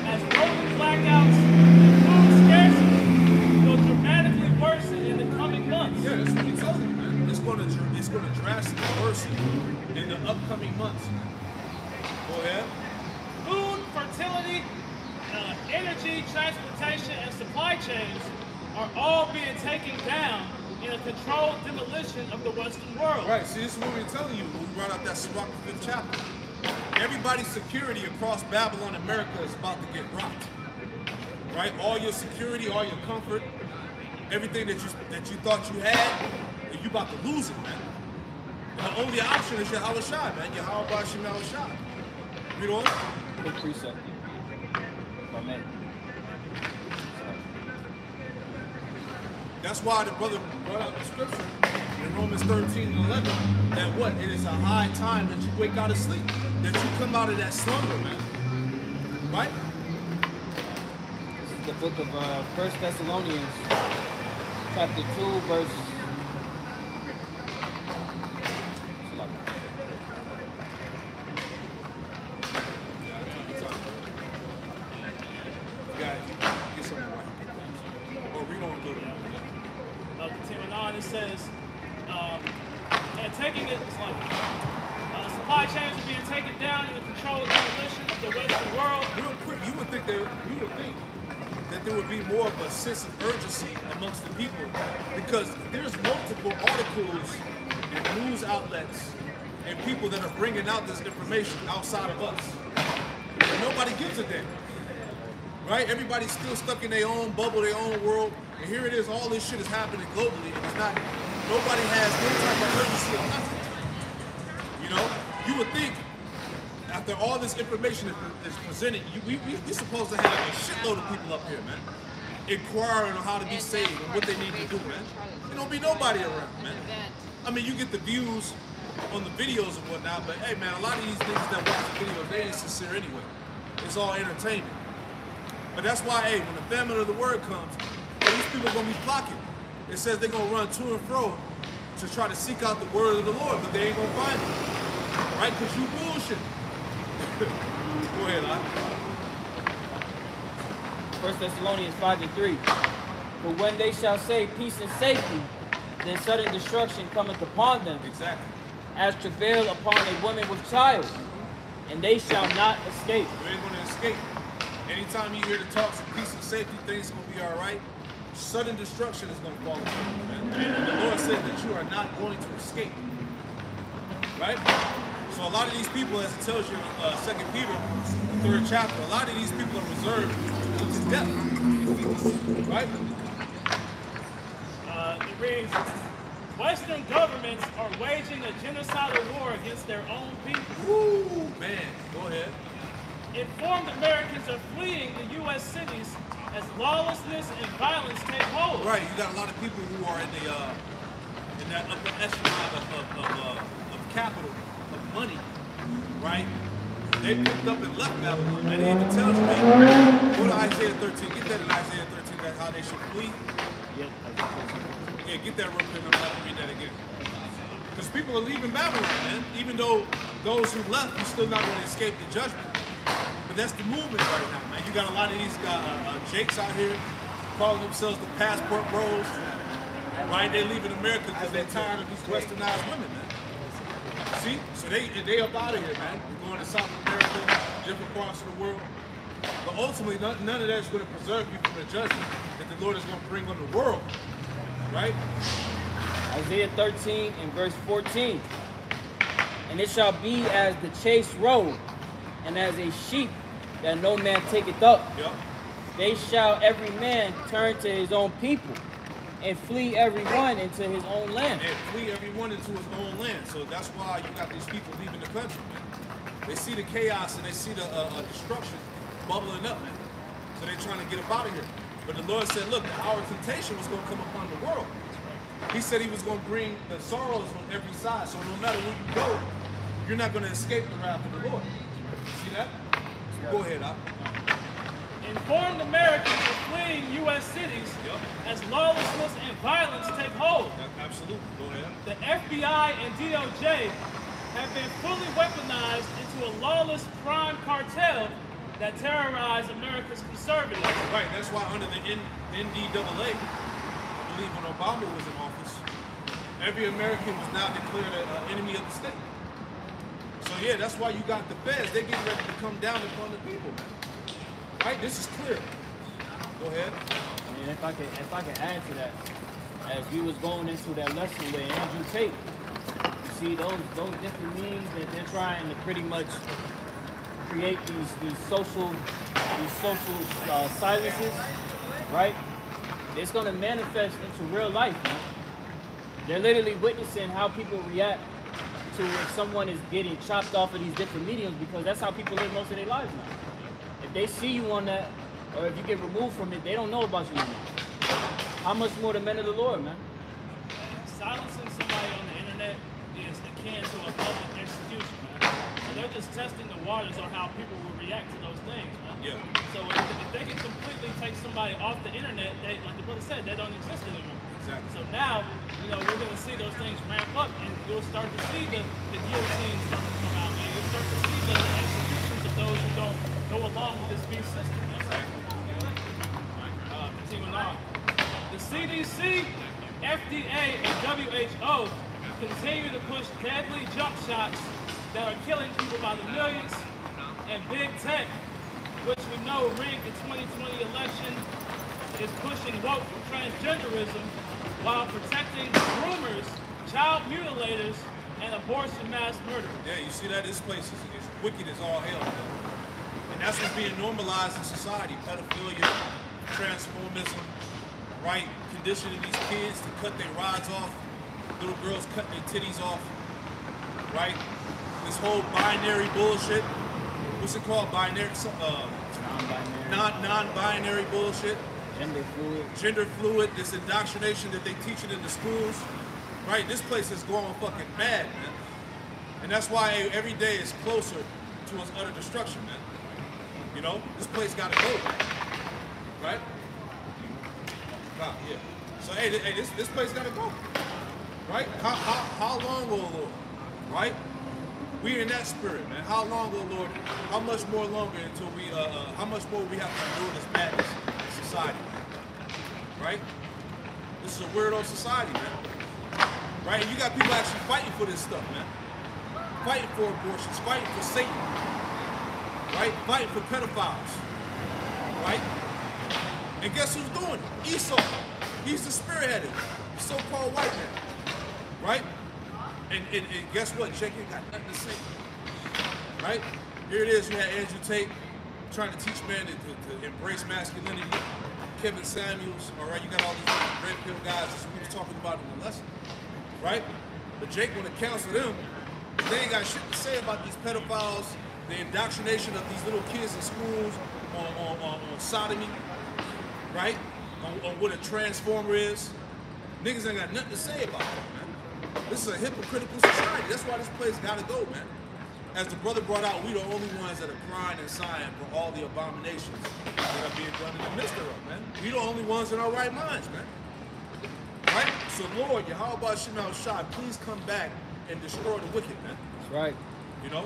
as rolling blackouts and food scarcity will dramatically worsen in the coming months. Yeah, that's what we told you, man. It's going to drastically worsen in the upcoming months. Go ahead. Food, fertility, energy, transportation, and supply chains are all being taken down in a controlled demolition of the Western world. Right, see, this is what we were telling you when we brought out that Sirach 5th chapter. Everybody's security across Babylon, America is about to get rocked. Right? All your security, all your comfort, everything that you thought you had, you about to lose it, man. And the only option is Yahweh Shai, man. Yahweh Shai Shai. You know? Quick precept. Amen. That's why the brother brought out the scripture in Romans 13 and 11 that what? It is a high time that you wake out of sleep, that you come out of that slumber, man. Right? This is the book of 1 Thessalonians, chapter 2, verse. Get something right. Or read on good. Continuing on, it says, and taking it, it's like, supply chains are being taken down in the controlled demolition of the Western world. Real quick, you would think that there would be more of a sense of urgency amongst the people, because there's multiple articles and news outlets and people that are bringing out this information outside of us. And nobody gives a damn. Right? Everybody's still stuck in their own bubble, their own world. And here it is, all this shit is happening globally, and it's not, nobody has no type of urgency or nothing. You know? You would think, after all this information is presented, we're supposed to have a shitload of people up here, man, inquiring on how to be saved and what they need to do, man. There don't be nobody around, man. I mean, you get the views on the videos and whatnot, but hey, man, a lot of these niggas that watch the videos, they ain't sincere anyway. It's all entertainment. But that's why, hey, when the famine of the word comes, these people are going to be flocking. It says they're going to run to and fro to try to seek out the word of the Lord, but they ain't going to find it. Right? Because you bullshit. Go ahead, Al. 1 Thessalonians 5 and 3. For when they shall say peace and safety, then sudden destruction cometh upon them, Exactly. as travail upon a woman with child, and they shall not escape. You ain't going to escape. Anytime you hear the talks of peace and safety, things are going to be all right. Sudden destruction is going to fall upon you, man. And the Lord said that you are not going to escape. Right? So a lot of these people, as it tells you in 2 Peter, the 3rd chapter, a lot of these people are reserved to death. Right? It reads, Western governments are waging a genocidal war against their own people. Woo, man. Go ahead. Informed Americans are fleeing the U.S. cities as lawlessness and violence take hold. Right, you got a lot of people who are in that upper echelon of capital, of money, right? They picked up and left Babylon. And it even tells you that. Go to Isaiah 13. Get that in Isaiah 13, that's how they should flee. Yeah, get that real quick. I'm about to read that again. Because people are leaving Babylon, man. Even though those who left, you're still not going to escape the judgment. But that's the movement right now, man. You got a lot of these jakes out here calling themselves the passport bros. Right? They leaving America because they're tired of these westernized women, man. See? So they up out of here, man. We're going to South America, different parts of the world. But ultimately, none of that is going to preserve you from the judgment that the Lord is going to bring on the world. Right? Isaiah 13 and verse 14. And it shall be as the chase road, and as a sheep that no man taketh up. Yep. They shall every man turn to his own people, and flee every one into his own land. And flee everyone into his own land. So that's why you got these people leaving the country, man. They see the chaos and they see the destruction bubbling up, man. So they're trying to get up out of here. But the Lord said, look, our temptation was going to come upon the world. He said he was going to bring the sorrows on every side. So no matter where you go, you're not going to escape the wrath of the Lord. See that? Go ahead, Al. Informed Americans are fleeing U.S. cities as lawlessness and violence take hold. Absolutely. Go ahead. The FBI and DOJ have been fully weaponized into a lawless crime cartel that terrorize America's conservatives. Right. That's why under the NDAA, I believe when Obama was in office, every American was now declared an enemy of the state. So yeah, that's why you got the feds. They get ready to come down upon the people, man. Right? This is clear. Go ahead. And if I could add to that, as we was going into that lesson with Andrew Tate, you see those different means that they're trying to pretty much create these social silences, right? It's going to manifest into real life, man. They're literally witnessing how people react to if someone is getting chopped off of these different mediums, because that's how people live most of their lives now. If they see you on that, or if you get removed from it, they don't know about you anymore. How much more the men of the Lord, man? Silencing somebody on the internet is akin to a public execution, man. So they're just testing the waters on how people will react to those things, man. Yeah. So if they can completely take somebody off the internet, they, like the brother said, they don't exist anymore. Exactly. So now, you know, we're going to see those things ramp up, and you'll start to see the guillotines start to come out, man. You'll start to see the executions of those who don't go along with this beast system. Continuing on. The CDC, FDA, and WHO continue to push deadly jump shots that are killing people by the millions, and big tech, which we know rigged the 2020 election, is pushing woke transgenderism while protecting groomers, child mutilators, and abortion mass murderers. Yeah, you see that? This place is wicked as all hell, man. And that's what's being normalized in society. Pedophilia, transformism, right? Conditioning these kids to cut their rods off. Little girls cutting their titties off, right? This whole binary bullshit. What's it called? Binary? Non-binary bullshit. Gender fluid, this indoctrination that they teach it in the schools, right? This place is going fucking mad, man. And that's why every day is closer to its utter destruction, man. You know, this place gotta go, right? Yeah. So hey, this place gotta go, right? How long, oh Lord, right? We're in that spirit, man. How long, oh Lord? How much more longer until we? How much more we have to endure this madness in society, right? This is a weirdo society, man. Right? And you got people actually fighting for this stuff, man. Fighting for abortions, fighting for Satan, right? Fighting for pedophiles, right? And guess who's doing it? Esau. He's the spearheaded, the so-called white man, right? And guess what? Jake ain't got nothing to say, right? Here it is. You had Andrew Tate trying to teach men to embrace masculinity. Kevin Samuels, all right? You got all these red pill guys. That's what we was talking about in the lesson, right? But Jake want to counsel them. They ain't got shit to say about these pedophiles, the indoctrination of these little kids in schools on sodomy, right? On what a transformer is. Niggas ain't got nothing to say about that, man. This is a hypocritical society. That's why this place gotta go, man. As the brother brought out, we the only ones that are crying and sighing for all the abominations that are being done in the midst of them, man. We the only ones in our right minds, man. Right? So Lord, Yahweh Shemel Shai, please come back and destroy the wicked, man. That's right. You know?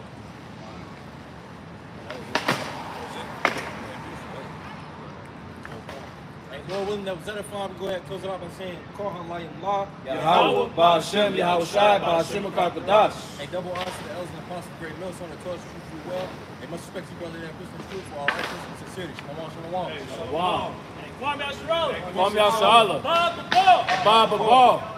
Lord willing, that was that Father. Go ahead and close it out by saying, call her light and law. Yahweh, Ba'ashem, Yahweh Shai, Ba'ashem, Kakadash. A double honor to the elders and apostles of great mills on the torch, true well. They must respect you, brother, and Christian truth for all righteousness and sincerity. Shalom, shalom. Shalom. Kwame Al-Sharala. Kwame Al-Sharala. Bob the Ball. Bob the Ball.